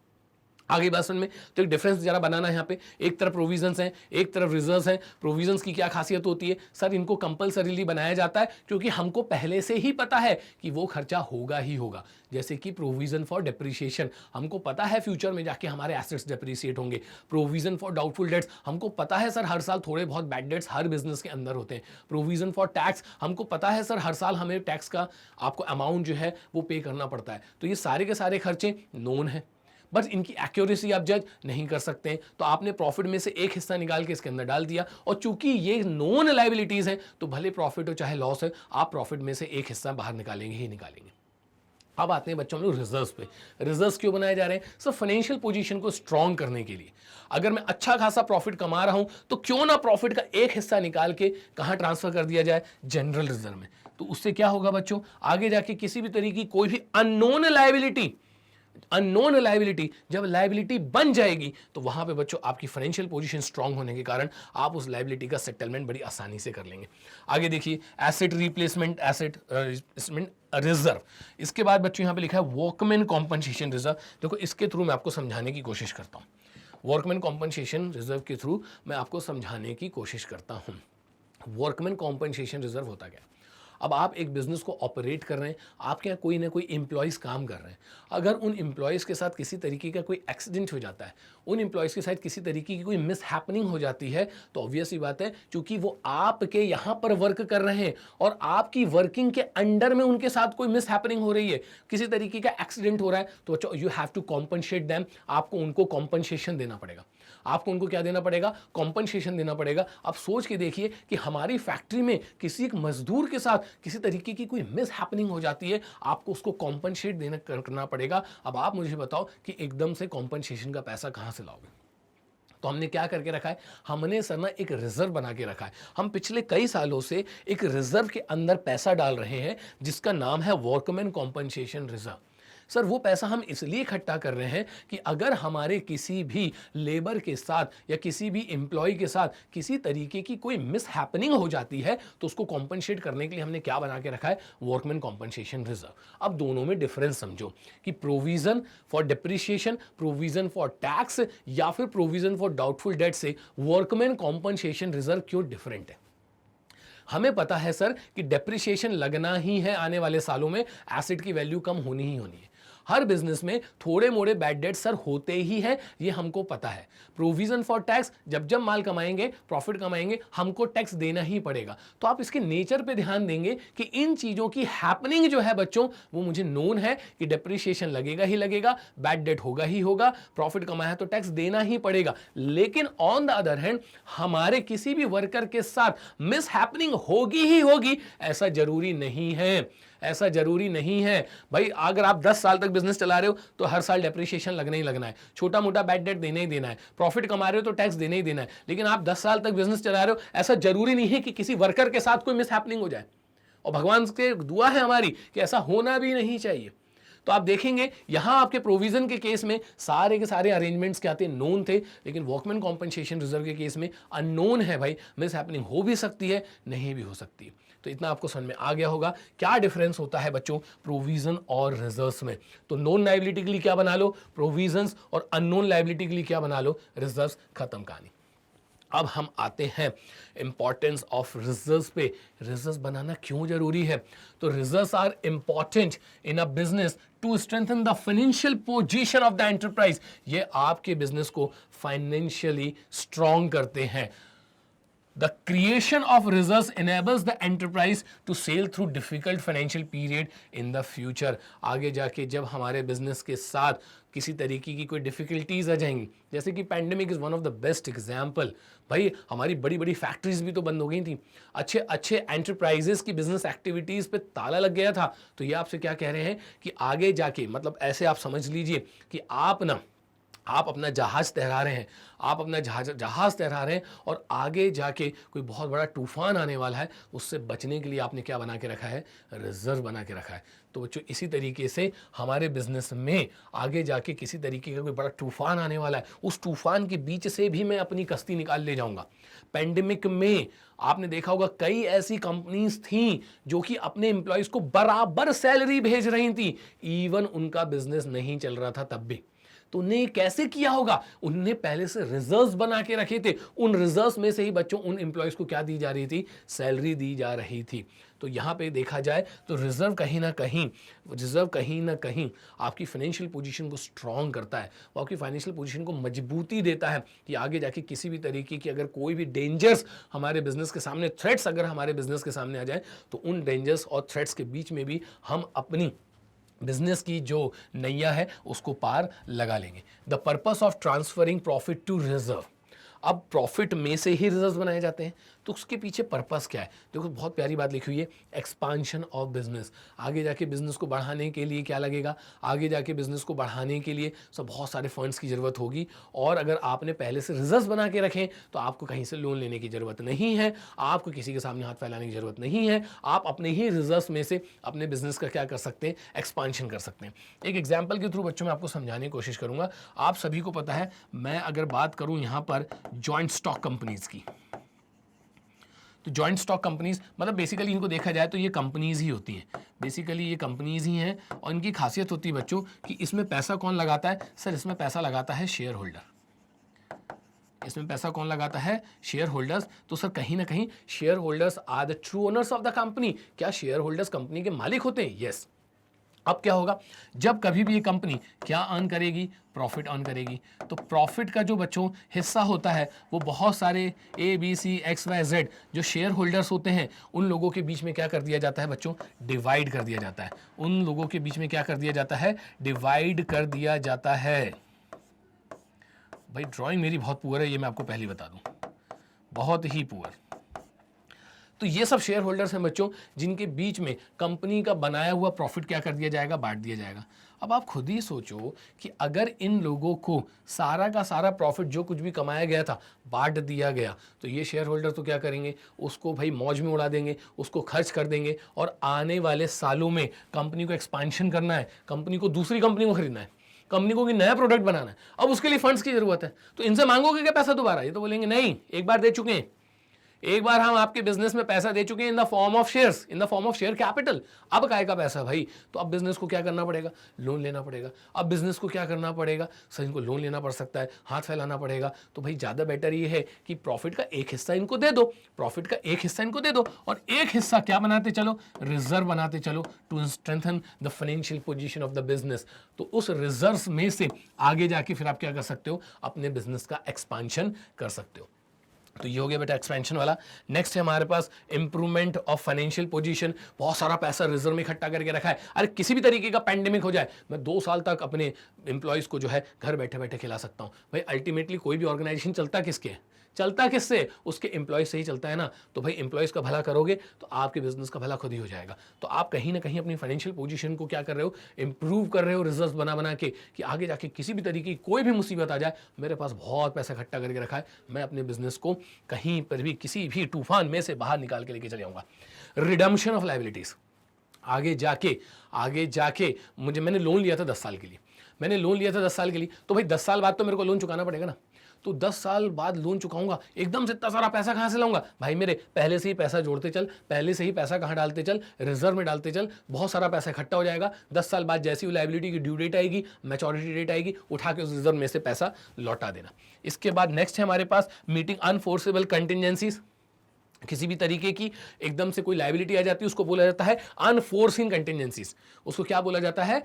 आगे बात समझ में, तो एक डिफरेंस जरा बनाना है यहाँ पे। एक तरफ प्रोविजंस हैं, एक तरफ रिजर्व्स हैं। प्रोविजंस की क्या खासियत होती है? सर इनको कंपलसरीली बनाया जाता है क्योंकि हमको पहले से ही पता है कि वो खर्चा होगा ही होगा। जैसे कि प्रोविजन फॉर डेप्रिसिएशन, हमको पता है फ्यूचर में जाके हमारे एसेट्स डेप्रिसिएट होंगे। प्रोविजन फॉर डाउटफुल डेट्स, हमको पता है सर हर साल थोड़े बहुत बैड डेट्स हर बिजनेस के अंदर होते हैं। प्रोविजन फॉर टैक्स, हमको पता है सर हर साल हमें टैक्स का आपको अमाउंट जो है वो पे करना पड़ता है। तो ये सारे के सारे खर्चे नोन है, बस इनकी एक्यूरेसी आप जज नहीं कर सकते हैं। तो आपने प्रॉफिट में से एक हिस्सा निकाल के इसके अंदर डाल दिया, और चूंकि ये नॉन लायबिलिटीज हैं तो भले प्रॉफिट हो चाहे लॉस है, आप प्रॉफिट में से एक हिस्सा बाहर निकालेंगे ही निकालेंगे। अब आते हैं बच्चों हम लोग रिजर्व्स पे। रिजर्व्स क्यों बनाए जा रहे हैं? सर फाइनेंशियल पोजीशन को स्ट्रांग करने के लिए। अगर मैं अच्छा खासा प्रॉफिट कमा रहा हूं तो क्यों ना प्रॉफिट का एक हिस्सा निकाल के कहां ट्रांसफर कर दिया जाए? जनरल रिजर्व में। तो उससे क्या होगा बच्चों, आगे जाके किसी भी तरीके की कोई भी अननोन लायबिलिटी जब लायबिलिटी बन जाएगी तो वहां पे बच्चों आपकी फाइनेंशियल पोजीशन स्ट्रांग होने के कारण आप उस लायबिलिटी का सेटलमेंट बड़ी आसानी से कर लेंगे। आगे देखिए, एसेट रिप्लेसमेंट, एसेट रिजर्व। इसके बाद बच्चों यहाँ पे लिखा है वर्कमैन कॉम्पनसेशन रिजर्व। देखो इसके थ्रू मैं आपको समझाने की कोशिश करता हूँ। वर्कमैन कॉम्पनसेशन रिजर्व के थ्रू मैं आपको समझाने की कोशिश करता हूँ। वर्कमैन कॉम्पनसेशन रिजर्व होता क्या है? अब आप एक बिजनेस को ऑपरेट कर रहे हैं, आपके यहाँ कोई ना कोई एम्प्लॉयज़ काम कर रहे हैं। अगर उन एम्प्लॉयज़ के साथ किसी तरीके का कोई एक्सीडेंट हो जाता है, उन एम्प्लॉयज़ के साथ किसी तरीके की कोई मिस हैपनिंग हो जाती है, तो ऑब्वियस ही बात है, क्योंकि वो आपके यहाँ पर वर्क कर रहे हैं और आपकी वर्किंग के अंडर में उनके साथ कोई मिस हैपनिंग हो रही है, किसी तरीके का एक्सीडेंट हो रहा है, तो बच्चों you have to compensate them. आपको उनको कॉम्पनसेशन देना पड़ेगा। आपको उनको क्या देना पड़ेगा? कॉम्पनसेशन देना पड़ेगा। आप सोच के देखिए कि हमारी फैक्ट्री में किसी एक मजदूर के साथ किसी तरीके की कोई मिस हैपनिंग हो जाती है, आपको उसको कॉम्पनसेट देना करना पड़ेगा। अब आप मुझे बताओ कि एकदम से कॉम्पनसेशन का पैसा कहां से लाओगे? तो हमने क्या करके रखा है? हमने सर ना एक रिजर्व बना के रखा है। हम पिछले कई सालों से एक रिजर्व के अंदर पैसा डाल रहे हैं जिसका नाम है वर्कमैन कॉम्पनसेशन रिजर्व। सर वो पैसा हम इसलिए इकट्ठा कर रहे हैं कि अगर हमारे किसी भी लेबर के साथ या किसी भी एम्प्लॉय के साथ किसी तरीके की कोई मिस हैपनिंग हो जाती है, तो उसको कॉम्पनसेट करने के लिए हमने क्या बना के रखा है? Workman compensation reserve. अब दोनों में डिफरेंस समझो कि provision for depreciation, provision for tax या फिर प्रोविजन फॉर डाउटफुल डेट से वर्कमैन कॉम्पनसेशन रिजर्व क्यों डिफरेंट है? हमें पता है सर कि डेप्रिसिएशन लगना ही है आने वाले सालों में, एसेट की वैल्यू कम होनी ही होनी है। हर बिजनेस में थोड़े मोड़े बैड डेट सर होते ही हैं, ये हमको पता है। प्रोविजन फॉर टैक्स, जब जब माल कमाएंगे, प्रॉफिट कमाएंगे, हमको टैक्स देना ही पड़ेगा। तो आप इसके नेचर पे ध्यान देंगे कि इन चीजों की हैपनिंग जो है बच्चों, वो मुझे नोन है कि डेप्रिसिएशन लगेगा ही लगेगा, बैड डेट होगा ही होगा, प्रॉफिट कमाया तो टैक्स देना ही पड़ेगा। लेकिन ऑन द अदर हैंड हमारे किसी भी वर्कर के साथ मिस हैपनिंग होगी ही होगी, ऐसा जरूरी नहीं है। ऐसा जरूरी नहीं है भाई। अगर आप 10 साल तक बिजनेस चला रहे हो तो हर साल डेप्रिसिएशन लगना ही लगना है, छोटा मोटा बैड डेट देना ही देना है, प्रॉफिट कमा रहे हो तो टैक्स देना ही देना है। लेकिन आप 10 साल तक बिजनेस चला रहे हो, ऐसा जरूरी नहीं है कि किसी वर्कर के साथ कोई मिस हैपनिंग हो जाए। और भगवान से दुआ है हमारी कि ऐसा होना भी नहीं चाहिए। तो आप देखेंगे यहां आपके प्रोविजन के केस में सारे के सारे अरेंजमेंट्स क्या थे? नोन थे। लेकिन वर्कमैन कॉम्पनसेशन रिजर्व के केस में अननोन है भाई, मिस हैपनिंग हो भी सकती है, नहीं भी हो सकती है। तो इतना आपको समझ में आ गया होगा क्या डिफरेंस होता है बच्चों प्रोविजन और रिजर्व्स में। तो नोन लायबिलिटी के लिए क्या बना लो? प्रोविजंस। और अननोन लायबिलिटी के लिए क्या बना लो? रिजर्व्स। खत्म कहानी। अब हम आते हैं इंपॉर्टेंस ऑफ रिजर्व्स पे। रिजर्व्स बनाना क्यों जरूरी है? तो reserves are important in a business to strengthen the financial position of the enterprise. ये आपके बिजनेस को फाइनेंशियली स्ट्रॉन्ग करते हैं। The creation of reserves enables the enterprise to sail through difficult financial period in the future। आगे जाके जब हमारे business के साथ किसी तरीके की कोई डिफिकल्टीज आ जाएंगी, जैसे कि pandemic is one of the best example. भाई हमारी बड़ी बड़ी फैक्ट्रीज भी तो बंद हो गई थी, अच्छे अच्छे एंटरप्राइजेस की बिजनेस एक्टिविटीज पे ताला लग गया था। तो ये आपसे क्या कह रहे हैं कि आगे जाके, मतलब ऐसे आप समझ लीजिए कि आप अपना जहाज तैरा रहे हैं, आप अपना जहाज तैरा रहे हैं और आगे जाके कोई बहुत बड़ा तूफान आने वाला है, उससे बचने के लिए आपने क्या बना के रखा है? रिजर्व बना के रखा है। तो बच्चों इसी तरीके से हमारे बिजनेस में आगे जाके किसी तरीके का कोई बड़ा तूफान आने वाला है, उस तूफान के बीच से भी मैं अपनी कश्ती निकाल ले जाऊंगा। पैंडेमिक में आपने देखा होगा कई ऐसी कंपनीज थी जो कि अपने एम्प्लॉयज को बराबर सैलरी भेज रही थी, इवन उनका बिजनेस नहीं चल रहा था तब भी। तो उन्हें कैसे किया होगा? उन्होंने पहले से रिजर्व्स बना के रखे थे। उन रिजर्व्स में से ही बच्चों उन एम्प्लॉयज को क्या दी जा रही थी? सैलरी दी जा रही थी। तो यहां पे देखा जाए तो रिजर्व कहीं ना कहीं आपकी फाइनेंशियल पोजीशन को स्ट्रांग करता है, वो आपकी फाइनेंशियल पोजीशन को मजबूती देता है कि आगे जाके किसी भी तरीके की अगर कोई भी डेंजर्स हमारे बिजनेस के सामने, थ्रेट्स अगर हमारे बिजनेस के सामने आ जाए, तो उन डेंजर्स और थ्रेट्स के बीच में भी हम अपनी बिजनेस की जो नैया है उसको पार लगा लेंगे। The purpose of transferring profit to reserve. अब प्रॉफिट में से ही रिजर्व बनाए जाते हैं, तो उसके पीछे पर्पस क्या है? देखो बहुत प्यारी बात लिखी हुई है, एक्सपांशन ऑफ बिजनेस। आगे जाके बिजनेस को बढ़ाने के लिए क्या लगेगा? आगे जाके बिजनेस को बढ़ाने के लिए सब बहुत सारे फंड्स की जरूरत होगी। और अगर आपने पहले से रिजर्व बना के रखें तो आपको कहीं से लोन लेने की जरूरत नहीं है, आपको किसी के सामने हाथ फैलाने की जरूरत नहीं है। आप अपने ही रिजर्व में से अपने बिजनेस का क्या कर सकते हैं? एक्सपांशन कर सकते हैं। एक एग्जाम्पल के थ्रू बच्चों में आपको समझाने की कोशिश करूंगा। आप सभी को पता है, मैं अगर बात करूं यहां पर जॉइंट स्टॉक कंपनीज की, तो जॉइंट स्टॉक कंपनीज मतलब बेसिकली इनको देखा जाए तो ये कंपनीज ही होती हैं, बेसिकली ये कंपनीज ही हैं। और इनकी खासियत होती है बच्चों कि इसमें पैसा कौन लगाता है? सर इसमें पैसा लगाता है शेयर होल्डर। इसमें पैसा कौन लगाता है? Share holders. तो सर कहीं ना कहीं share holders are the true owners of the company. क्या शेयर होल्डर्स कंपनी के मालिक होते हैं? यस। अब क्या होगा, जब कभी भी ये कंपनी क्या अर्न करेगी? प्रॉफिट अर्न करेगी। तो प्रॉफिट का जो बच्चों हिस्सा होता है वो बहुत सारे ABCXYZ जो शेयर होल्डर्स होते हैं उन लोगों के बीच में क्या कर दिया जाता है बच्चों? डिवाइड कर दिया जाता है। उन लोगों के बीच में क्या कर दिया जाता है? डिवाइड कर दिया जाता है। भाई ड्राइंग मेरी बहुत पुअर है, ये मैं आपको पहले बता दूं, बहुत ही पुअर। तो ये सब शेयर होल्डर्स हैं बच्चों जिनके बीच में कंपनी का बनाया हुआ प्रॉफिट क्या कर दिया जाएगा? बांट दिया जाएगा। अब आप खुद ही सोचो कि अगर इन लोगों को सारा का सारा प्रॉफिट जो कुछ भी कमाया गया था बांट दिया गया तो ये शेयर होल्डर तो क्या करेंगे? उसको भाई मौज में उड़ा देंगे, उसको खर्च कर देंगे। और आने वाले सालों में कंपनी को एक्सपांशन करना है, कंपनी को दूसरी कंपनी को खरीदना है, कंपनी को कोई नया प्रोडक्ट बनाना है। अब उसके लिए फंड्स की जरूरत है, तो इनसे मांगोगे क्या पैसा दोबारा? ये तो बोलेंगे नहीं, एक बार दे चुके हैं, एक बार हम आपके बिजनेस में पैसा दे चुके हैं इन the form of shares, in the form of share capital. अब काय का पैसा भाई? तो अब बिजनेस को क्या करना पड़ेगा? लोन लेना पड़ेगा। अब बिजनेस को क्या करना पड़ेगा? सर इनको लोन लेना पड़ सकता है, हाथ फैलाना पड़ेगा। तो भाई ज्यादा बेटर ये है कि प्रॉफिट का एक हिस्सा इनको दे दो, प्रॉफिट का एक हिस्सा इनको दे दो और एक हिस्सा क्या बनाते चलो? रिजर्व बनाते चलो to strengthen the financial position of the business. तो उस रिजर्व में से आगे जाके फिर आप क्या कर सकते हो? अपने बिजनेस का एक्सपांशन कर सकते हो। तो ये हो गया बेटा एक्सपेंशन वाला। नेक्स्ट है हमारे पास इंप्रूवमेंट ऑफ फाइनेंशियल पोजीशन। बहुत सारा पैसा रिजर्व में इकट्ठा करके रखा है। अरे किसी भी तरीके का पैंडेमिक हो जाए, मैं 2 साल तक अपने एम्प्लॉयज को जो है घर बैठे बैठे खिला सकता हूं। भाई अल्टीमेटली कोई भी ऑर्गेनाइजेशन चलता किसके? चलता किससे? उसके एम्प्लॉयज से ही चलता है ना। तो भाई एम्प्लॉयज का भला करोगे तो आपके बिजनेस का भला खुद ही हो जाएगा। तो आप कहीं ना कहीं अपनी फाइनेंशियल पोजीशन को क्या कर रहे हो? इंप्रूव कर रहे हो रिजर्व बना बना के, कि आगे जाके किसी भी तरीके की कोई भी मुसीबत आ जाए, मेरे पास बहुत पैसा इकट्ठा करके रखा है, मैं अपने बिजनेस को कहीं पर भी किसी भी तूफान में से बाहर निकाल के लेके चले जाऊंगा। Redemption of liabilities. आगे जाके मैंने लोन लिया था 10 साल के लिए, मैंने लोन लिया था 10 साल के लिए, तो भाई 10 साल बाद तो मेरे को लोन चुकाना पड़ेगा ना। तो 10 साल बाद लोन चुकाऊंगा, एकदम से इतना सारा पैसा कहां से लाऊंगा? भाई मेरे पहले से ही पैसा जोड़ते चल, पहले से ही पैसा कहां डालते चल? रिजर्व में डालते चल। बहुत सारा पैसा इकट्ठा हो जाएगा। 10 साल बाद जैसी लायबिलिटी की ड्यू डेट आएगी, मैच्योरिटी डेट आएगी, उठा के उस रिजर्व में से पैसा लौटा देना। इसके बाद नेक्स्ट है हमारे पास मीटिंग अनफोर्सेबल कंटिजेंसीज। किसी भी तरीके की एकदम से कोई लायबिलिटी आ जाती है उसको बोला जाता है अनफोर्सिंग कंटिजेंसीज। उसको क्या बोला जाता है?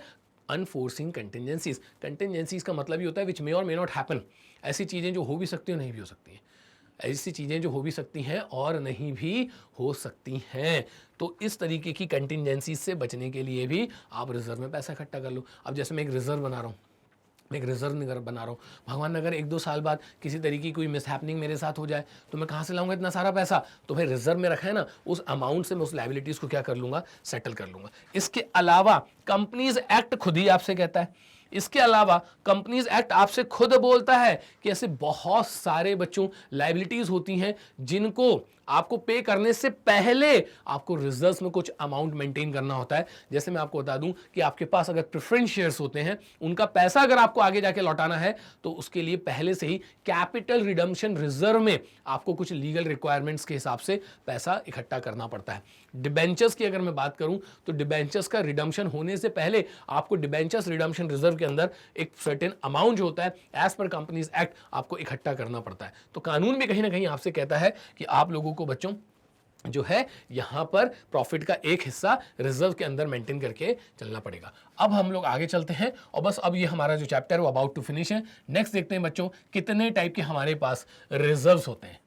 Enforcing contingencies. कंटिजेंसीज का मतलब ये होता है विच मे और मे नॉट हैपन। ऐसी चीजें जो हो भी सकती हैं नहीं भी हो सकती हैं, ऐसी चीजें जो हो भी सकती हैं और नहीं भी हो सकती हैं। तो इस तरीके की कंटिजेंसीज से बचने के लिए भी आप रिजर्व में पैसा इकट्ठा कर लो। अब जैसे मैं एक रिजर्व बना रहा हूं, बना रहा हूँ, भगवान अगर 1-2 साल बाद किसी तरीके की कोई मिसहैपनिंग मेरे साथ हो जाए तो मैं कहाँ से लाऊंगा इतना सारा पैसा? तो भाई रिजर्व में रखा है ना, उस अमाउंट से मैं उस लायबिलिटीज को क्या कर लूंगा? सेटल कर लूंगा। इसके अलावा कंपनीज एक्ट खुद ही आपसे कहता है, इसके अलावा कंपनीज एक्ट आपसे खुद बोलता है कि ऐसे बहुत सारे बच्चों लायबिलिटीज होती हैं जिनको आपको पे करने से पहले आपको रिजर्व्स में कुछ अमाउंट मेंटेन करना होता है। जैसे मैं आपको बता दूं कि आपके पास अगर प्रेफरेंस शेयर्स होते हैं, उनका पैसा अगर आपको आगे जाके लौटाना है तो उसके लिए पहले से ही कैपिटल रिडम्पशन रिजर्व में आपको कुछ लीगल रिक्वायरमेंट्स के हिसाब से पैसा इकट्ठा करना पड़ता है। डिबेंचर्स की अगर मैं बात करूं तो डिबेंचर्स का रिडम्पशन होने से पहले आपको डिबेंचर्स रिडम्पशन रिजर्व के अंदर एक सर्टेन अमाउंट जो होता है एज पर कंपनीज एक्ट आपको इकट्ठा करना पड़ता है। तो कानून भी कहीं ना कहीं आपसे कहता है कि आप लोगों को बच्चों जो है यहां पर प्रॉफिट का एक हिस्सा रिजर्व के अंदर मेंटेन करके चलना पड़ेगा। अब हम लोग आगे चलते हैं और बस अब ये हमारा जो चैप्टर है वो अबाउट टू फिनिश है। नेक्स्ट देखते हैं बच्चों कितने टाइप के हमारे पास रिजर्व्स होते हैं।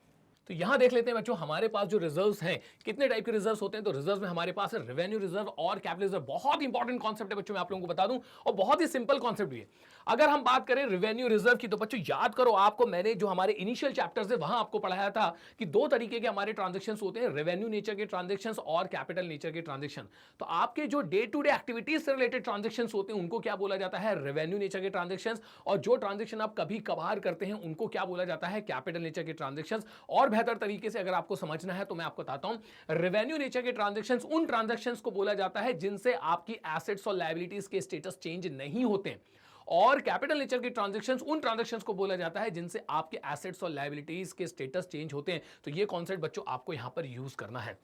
तो यहां देख लेते हैं बच्चों हमारे पास जो रिजर्व्स हैं कितने टाइप के रिजर्व्स होते हैं। तो रिजर्व में हमारे पास है रेवेन्यू रिजर्व और कैपिटल रिजर्व। बहुत इंपॉर्टेंट कॉन्सेप्ट है बच्चों, मैं आप लोगों को बता दूं और बहुत ही सिंपल कॉन्सेप्ट भी है। अगर हम बात करें रेवेन्यू रिजर्व की तो बच्चों याद करो, आपको मैंने जो हमारे इनिशियल चैप्टर्स है वहां आपको पढ़ाया था कि 2 तरीके के हमारे ट्रांजेक्शंस होते हैं, रेवेन्यू नेचर के ट्रांजेक्शंस और कैपिटल नेचर के ट्रांजेक्शन। तो आपके जो डे टू डे एक्टिविटीज से रिलेटेड ट्रांजेक्शंस होते हैं उनको क्या बोला जाता है? रेवेन्यू नेचर के ट्रांजेक्शंस। और जो ट्रांजेक्शन आप कभी कभार करते हैं उनको क्या बोला जाता है? कैपिटल नेचर के ट्रांजेक्शंस। और बेहतर तरीके से अगर आपको समझना है तो मैं आपको बताता हूं, रेवेन्यू नेचर के ट्रांजैक्शंस उन ट्रांजैक्शंस को बोला जाता है जिनसे आपकी एसेट्स और लायबिलिटीज के स्टेटस चेंज नहीं होते हैं। और कैपिटल नेचर के ट्रांजैक्शंस उन ट्रांजैक्शंस को बोला जाता है जिनसे आपके एसेट्स और लायबिलिटीज के स्टेटस चेंज होते हैं। तो ये कॉन्सेप्ट बच्चों आपको यहां पर यूज करना है।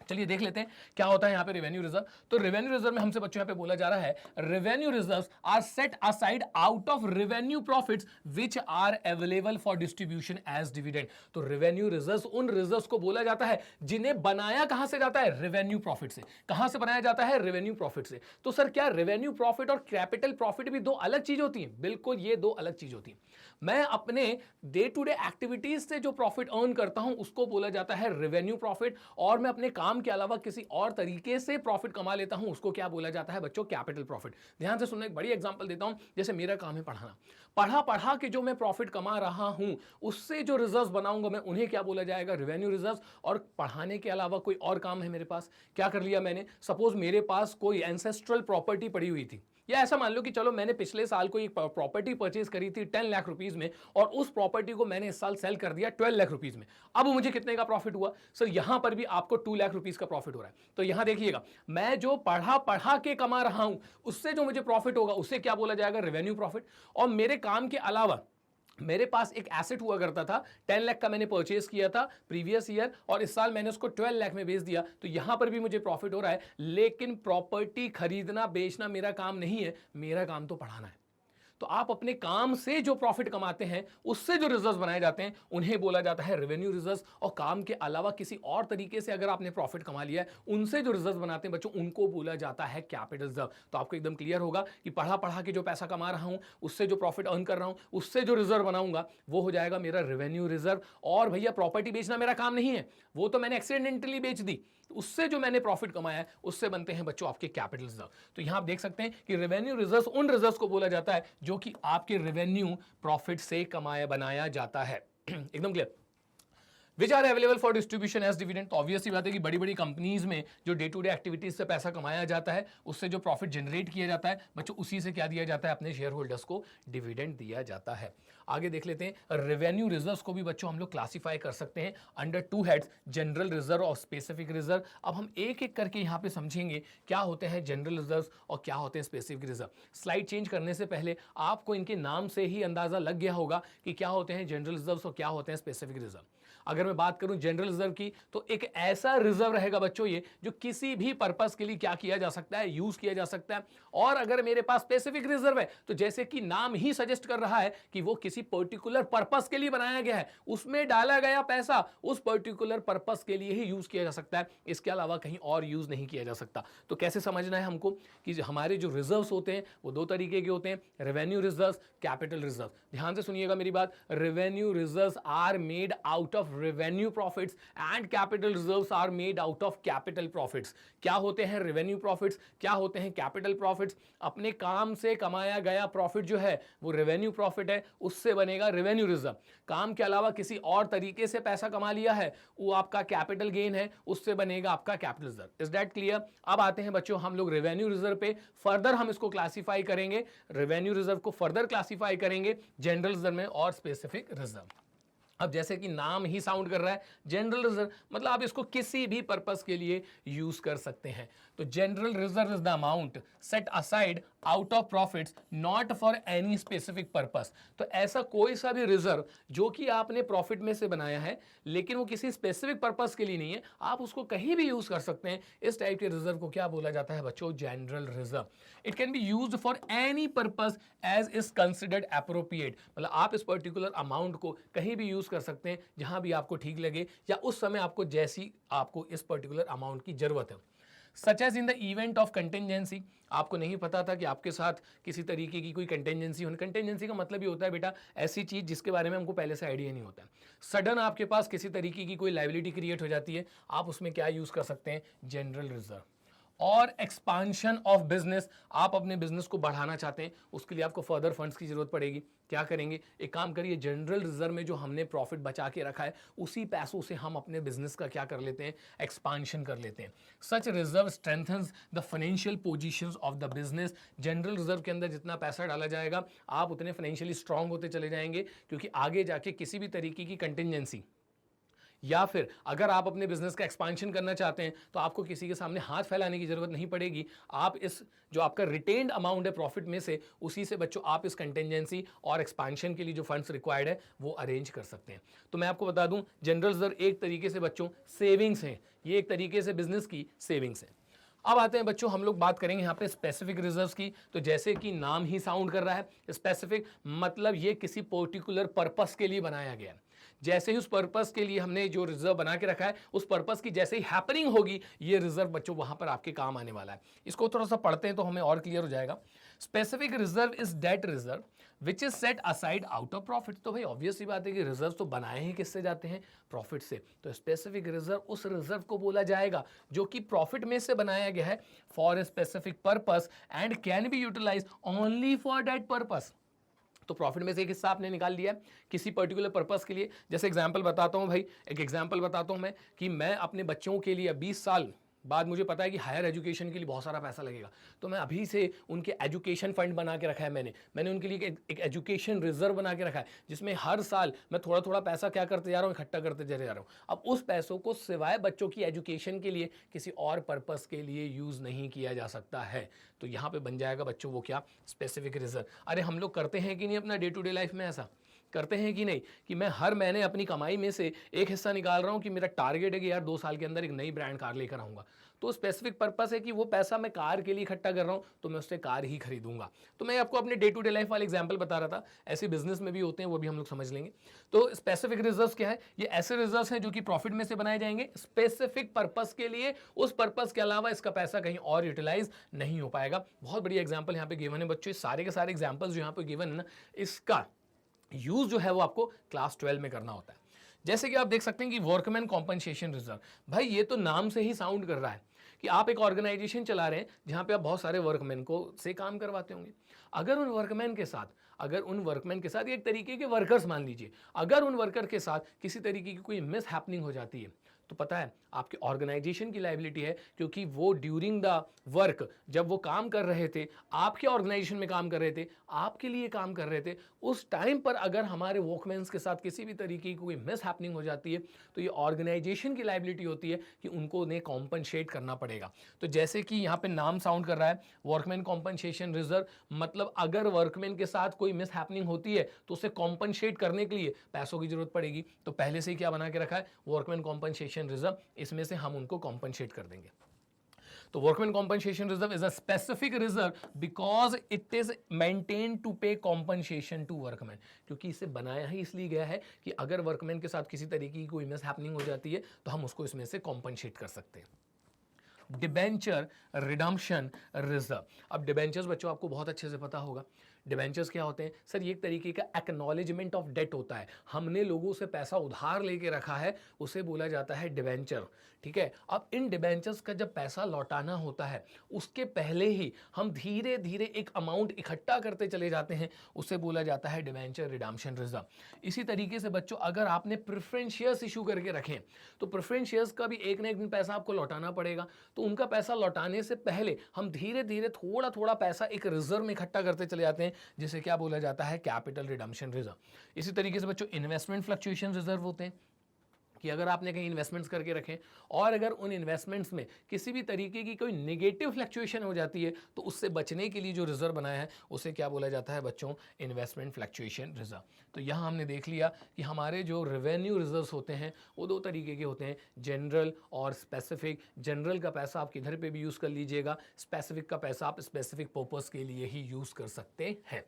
चलिए देख लेते हैं क्या होता है यहां पे रेवेन्यू रिजर्व। तो रेवेन्यू रिजर्व में हमसे बच्चों यहां पे बोला जा रहा है revenue reserves are set aside out of revenue profits which are available for distribution as dividend. तो रेवेन्यू रिजर्व्स उन रिजर्व्स को बोला जाता है जिन्हें बनाया कहां से जाता है, रेवेन्यू प्रॉफिट से। कहां से बनाया जाता है, रेवेन्यू प्रॉफिट से। तो सर क्या रेवेन्यू प्रॉफिट और कैपिटल प्रॉफिट भी दो अलग चीज होती है? बिल्कुल, ये दो अलग चीज होती है। मैं अपने डे टू डे एक्टिविटीज से जो प्रॉफिट अर्न करता हूं उसको बोला जाता है रेवेन्यू प्रॉफिट, और मैं अपने काम के अलावा किसी और तरीके से प्रॉफिट कमा लेता हूं उसको क्या बोला जाता है बच्चों, कैपिटल प्रॉफिट। ध्यान से सुनना, एक बड़ी एग्जांपल देता हूं। जैसे मेरा काम है पढ़ाना, पढ़ा के जो मैं प्रॉफिट कमा रहा हूं उससे जो रिजर्व्स बनाऊंगा मैं उन्हें क्या बोला जाएगा, रेवेन्यू रिजर्व्स। और पढ़ाने के अलावा कोई और काम है मेरे पास, क्या कर लिया मैंने, सपोज मेरे पास कोई एंसेस्ट्रल प्रॉपर्टी पड़ी हुई थी, या ऐसा मान लो कि चलो मैंने पिछले साल कोई प्रॉपर्टी परचेज करी थी 10 लाख रुपीस में, और उस प्रॉपर्टी को मैंने इस साल सेल कर दिया 12 लाख रुपीस में। अब मुझे कितने का प्रॉफिट हुआ सर, यहां पर भी आपको 2 लाख रुपीस का प्रॉफिट हो रहा है। तो यहां देखिएगा, मैं जो पढ़ा के कमा रहा हूं उससे जो मुझे प्रॉफिट होगा उसे क्या बोला जाएगा, रेवेन्यू प्रॉफिट। और मेरे काम के अलावा मेरे पास एक एसेट हुआ करता था, 10 लाख का मैंने परचेज किया था प्रीवियस ईयर, और इस साल मैंने उसको 12 लाख में बेच दिया, तो यहां पर भी मुझे प्रॉफिट हो रहा है। लेकिन प्रॉपर्टी खरीदना बेचना मेरा काम नहीं है, मेरा काम तो पढ़ाना है। तो आप अपने काम से जो प्रॉफिट कमाते हैं उससे जो रिजर्व्स बनाए जाते हैं उन्हें बोला जाता है रेवेन्यू रिजर्व्स। और काम के अलावा किसी और तरीके से अगर आपने प्रॉफिट कमा लिया है उनसे जो रिजर्व्स बनाते हैं बच्चों उनको बोला जाता है कैपिटल रिजर्व। तो आपको एकदम क्लियर होगा कि पढ़ा के जो पैसा कमा रहा हूं उससे जो प्रॉफिट अर्न कर रहा हूं उससे जो रिजर्व बनाऊंगा वो हो जाएगा मेरा रेवेन्यू रिजर्व। और भैया प्रॉपर्टी बेचना मेरा काम नहीं है, वो तो मैंने एक्सीडेंटली बेच दी, उससे जो मैंने प्रॉफिट कमाया है उससे बनते हैं बच्चों आपके कैपिटल रिजर्व। तो यहां आप देख सकते हैं कि रेवेन्यू रिजर्व्स उन रिजर्व्स को बोला जाता है जो कि आपके रेवेन्यू प्रॉफिट से कमाया बनाया जाता है। एकदम clear. Which are available for distribution as dividend. तो ऑब्वियस सी बात है कि बड़ी बड़ी कंपनीज में जो डे टू डे एक्टिविटीज से पैसा कमाया जाता है उससे जो प्रॉफिट जनरेट किया जाता है बच्चों उसी से क्या दिया जाता है, अपने शेयर होल्डर्स को डिविडेंड दिया जाता है। आगे देख लेते हैं, रेवेन्यू रिजर्व्स को भी बच्चों हम लोग क्लासीफाई कर सकते हैं under two heads, general reserve और स्पेसिफिक रिजर्व। अब हम एक एक करके यहां पे समझेंगे क्या होते हैं जनरल रिजर्व और क्या होते हैं स्पेसिफिक रिजर्व। स्लाइड चेंज करने से पहले आपको इनके नाम से ही अंदाजा लग गया होगा कि क्या होते हैं जनरल रिजर्व और क्या होते हैं स्पेसिफिक रिजर्व। अगर मैं बात करूं जनरल रिजर्व की तो एक ऐसा रिजर्व रहेगा बच्चों ये जो किसी भी पर्पस के लिए क्या किया जा सकता है, यूज किया जा सकता है। और अगर मेरे पास स्पेसिफिक रिजर्व है तो जैसे कि नाम ही सजेस्ट कर रहा है कि वो किसी पर्टिकुलर पर्पस के लिए बनाया गया है, उसमें डाला गया पैसा उस पर्टिकुलर पर्पस के लिए ही यूज किया जा सकता है, इसके अलावा कहीं और यूज नहीं किया जा सकता। तो कैसे समझना है हमको कि हमारे जो रिजर्व्स होते हैं वो दो तरीके के होते हैं, रेवेन्यू रिजर्व्स, कैपिटल रिजर्व। ध्यान से सुनिएगा मेरी बात, revenue reserves are made out of revenue profits and capital reserves are made out of capital profits. क्या होते हैं रेवेन्यू प्रॉफिट्स, क्या होते हैं कैपिटल प्रॉफिट्स? अपने काम से कमाया गया प्रॉफिट जो है वो रेवेन्यू प्रॉफिट है, उससे बनेगा रेवेन्यू रिजर्व। काम के अलावा किसी और तरीके से पैसा कमा लिया है वो आपका कैपिटल गेन है, उससे बनेगा आपका capital reserve. Is that clear? अब आते हैं बच्चों हम लोग रेवेन्यू रिजर्व पे, फर्दर हम इसको क्लासीफाई करेंगे, रेवेन्यू रिजर्व को फर्दर क्लासीफाई करेंगे जनरल रिजर्व में और स्पेसिफिक रिजर्व। अब जैसे कि नाम ही साउंड कर रहा है जनरल रिजर्व, मतलब आप इसको किसी भी पर्पस के लिए यूज कर सकते हैं। तो general reserve is the amount set aside out of profits not for any specific purpose. तो ऐसा कोई सा भी रिजर्व जो कि आपने प्रॉफिट में से बनाया है लेकिन वो किसी स्पेसिफिक पर्पस के लिए नहीं है, आप उसको कहीं भी यूज कर सकते हैं। इस टाइप के रिजर्व को क्या बोला जाता है बच्चों, general reserve. It can be used for any purpose as is considered appropriate. मतलब आप इस पर्टिकुलर अमाउंट को कहीं भी यूज कर सकते हैं जहां भी आपको ठीक लगे या उस समय आपको जैसी आपको इस पर्टिकुलर अमाउंट की जरूरत है। Such as in the event of contingency, आपको नहीं पता था कि आपके साथ किसी तरीके की कोई कंटेंजेंसी होनी। कंटेंजेंसी का मतलब ही होता है बेटा ऐसी चीज जिसके बारे में हमको पहले से आइडिया नहीं होता। सडन आपके पास किसी तरीके की कोई लायबिलिटी क्रिएट हो जाती है, आप उसमें क्या यूज कर सकते हैं, जनरल रिजर्व। और एक्सपांशन ऑफ बिजनेस, आप अपने बिजनेस को बढ़ाना चाहते हैं, उसके लिए आपको फर्दर फंड्स की जरूरत पड़ेगी। क्या करेंगे, एक काम करिए, जनरल रिजर्व में जो हमने प्रॉफिट बचा के रखा है उसी पैसों से हम अपने बिजनेस का क्या कर लेते हैं, एक्सपांशन कर लेते हैं। Such reserve strengthens the financial positions of the business. General reserve के अंदर जितना पैसा डाला जाएगा आप उतने फाइनेंशियली स्ट्रांग होते चले जाएंगे, क्योंकि आगे जाके किसी भी तरीके की कंटिजेंसी या फिर अगर आप अपने बिजनेस का एक्सपांशन करना चाहते हैं तो आपको किसी के सामने हाथ फैलाने की जरूरत नहीं पड़ेगी। आप इस जो आपका रिटेन्ड अमाउंट है प्रॉफिट में से, उसी से बच्चों आप इस कंटेंजेंसी और एक्सपांशन के लिए जो फंड्स रिक्वायर्ड है वो अरेंज कर सकते हैं। तो मैं आपको बता दूं, जनरल रिजर्व एक तरीके से बच्चों सेविंग्स है, ये एक तरीके से बिजनेस की सेविंग्स है। अब आते हैं बच्चों, हम लोग बात करेंगे यहाँ पे स्पेसिफिक रिजर्व्स की। तो जैसे कि नाम ही साउंड कर रहा है, स्पेसिफिक मतलब ये किसी पर्टिकुलर पर्पस के लिए बनाया गया है। जैसे ही उस पर्पस के लिए हमने जो रिजर्व बना के रखा है, उस पर्पस की जैसे ही हैपनिंग होगी, ये रिजर्व बच्चों वहां पर आपके काम आने वाला है। इसको थोड़ा सा पढ़ते हैं तो हमें और क्लियर हो जाएगा। Specific reserve is that reserve which is set aside out of profit. तो भाई ऑब्वियस सी बात है कि रिजर्व तो बनाए ही किससे जाते हैं, प्रॉफिट से। तो स्पेसिफिक रिजर्व उस रिजर्व को बोला जाएगा जो कि प्रॉफिट में से बनाया गया है for a specific purpose and can be utilize only for that purpose. तो प्रॉफिट में से एक हिस्सा आपने निकाल लिया किसी पर्टिकुलर पर्पस के लिए। जैसे एग्जांपल बताता हूं भाई, एक एग्जांपल बताता हूं मैं कि मैं अपने बच्चों के लिए 20 साल बाद मुझे पता है कि हायर एजुकेशन के लिए बहुत सारा पैसा लगेगा, तो मैं अभी से उनके एजुकेशन फंड बना के रखा है। मैंने उनके लिए एक एजुकेशन रिजर्व बना के रखा है, जिसमें हर साल मैं थोड़ा थोड़ा पैसा क्या करते जा रहा हूँ, इकट्ठा करते जा रहा हूँ। अब उस पैसों को सिवाय बच्चों की एजुकेशन के लिए किसी और पर्पस के लिए यूज़ नहीं किया जा सकता है। तो यहाँ पे बन जाएगा बच्चों वो क्या, स्पेसिफिक रिजर्व। अरे हम लोग करते हैं कि नहीं अपना डे टू डे लाइफ में, ऐसा करते हैं कि नहीं कि मैं हर महीने अपनी कमाई में से एक हिस्सा निकाल रहा हूं कि मेरा टारगेट है कि यार 2 साल के अंदर एक नई ब्रांड कार लेकर आऊंगा। तो स्पेसिफिक पर्पस है कि वो पैसा मैं कार के लिए इकट्ठा कर रहा हूं, तो मैं उससे कार ही खरीदूंगा। तो मैं आपको अपने डे टू डे लाइफ वाले एग्जांपल बता रहा था, ऐसे बिजनेस में भी होते हैं, वो भी हम लोग समझ लेंगे। तो स्पेसिफिक रिजर्व्स क्या है, ये ऐसे रिजर्व्स हैं जो कि प्रॉफिट में से बनाए जाएंगे स्पेसिफिक पर्पस के लिए, उस पर्पस के अलावा इसका पैसा कहीं और यूटिलाइज नहीं हो पाएगा। बहुत बढ़िया एग्जाम्पल यहाँ पे गिवन है बच्चों, सारे के सारे एग्जाम्पल्स जो यहाँ पे गिवन है ना, इसका यूज जो है वो आपको क्लास 12 में करना होता है। जैसे कि आप देख सकते हैं कि वर्कमैन कॉम्पनसेशन रिजर्व, भाई ये तो नाम से ही साउंड कर रहा है कि आप एक ऑर्गेनाइजेशन चला रहे हैं जहां पे आप बहुत सारे वर्कमैन को से काम करवाते होंगे। अगर उन वर्कमैन के साथ एक तरीके के वर्कर्स मान लीजिए, अगर उन वर्कर के साथ किसी तरीके की कोई मिस हैपनिंग हो जाती है, तो पता है आपके ऑर्गेनाइजेशन की लायबिलिटी है, क्योंकि वो ड्यूरिंग द वर्क जब वो काम कर रहे थे, आपके ऑर्गेनाइजेशन में काम कर रहे थे, आपके लिए काम कर रहे थे, उस टाइम पर अगर हमारे वर्कमैन्स के साथ किसी भी तरीके की कोई मिस हैपनिंग हो जाती है, तो ये ऑर्गेनाइजेशन की लायबिलिटी होती है कि उनको उन्हें कॉम्पनसेट करना पड़ेगा। तो जैसे कि यहाँ पे नाम साउंड कर रहा है वर्कमैन कॉम्पनसेशन रिजर्व, मतलब अगर वर्कमैन के साथ कोई मिस हैपनिंग होती है तो उसे कॉम्पनसेट करने के लिए पैसों की जरूरत पड़ेगी। तो पहले से ही क्या बना के रखा है, वर्कमैन कॉम्पनसेशन रिजर्व, इसमें से हम उनको कॉम्पनसेट कर देंगे। तो workman compensation reserve is a specific reserve because it is maintain to pay compensation to workman, क्योंकि इसे बनाया ही इसलिए गया है कि अगर वर्कमैन के साथ किसी तरीके की कोई मिस हैपनिंग हो जाती है तो हम उसको इसमें से कॉम्पनसेट कर सकते हैं। Debenture redemption reserve. अब डिबेंचर्स बच्चों आपको बहुत अच्छे से पता होगा, डिबेंचर्स क्या होते हैं सर, ये एक तरीके का एक्नॉलेजमेंट ऑफ डेट होता है। हमने लोगों से पैसा उधार लेके रखा है, उसे बोला जाता है डिबेंचर। ठीक है, अब इन डिबेंचर्स का जब पैसा लौटाना होता है, उसके पहले ही हम धीरे धीरे एक अमाउंट इकट्ठा करते चले जाते हैं, उसे बोला जाता है डिबेंचर रिडम्पशन रिजर्व। इसी तरीके से बच्चों अगर आपने प्रेफरेंस शेयर्स इशू करके रखें, तो प्रेफरेंस शेयर्स का भी एक ना एक दिन पैसा आपको लौटाना पड़ेगा। तो उनका पैसा लौटाने से पहले हम धीरे धीरे थोड़ा थोड़ा पैसा एक रिजर्व में इकट्ठा करते चले जाते हैं, जिसे क्या बोला जाता है, कैपिटल रिडम्पशन रिजर्व। इसी तरीके से बच्चों इन्वेस्टमेंट फ्लक्चुएशन रिजर्व होते हैं कि अगर आपने कहीं इन्वेस्टमेंट्स करके रखें और अगर उन इन्वेस्टमेंट्स में किसी भी तरीके की कोई नेगेटिव फ्लक्चुएशन हो जाती है, तो उससे बचने के लिए जो रिजर्व बनाया है उसे क्या बोला जाता है बच्चों, इन्वेस्टमेंट फ्लक्चुएशन रिजर्व। तो यहाँ हमने देख लिया कि हमारे जो रेवेन्यू रिजर्व्स होते हैं वो 2 तरीके के होते हैं, जनरल और स्पेसिफिक। जनरल का पैसा आप किधर पे भी यूज़ कर लीजिएगा, स्पेसिफिक का पैसा आप स्पेसिफिक पर्पस के लिए ही यूज़ कर सकते हैं।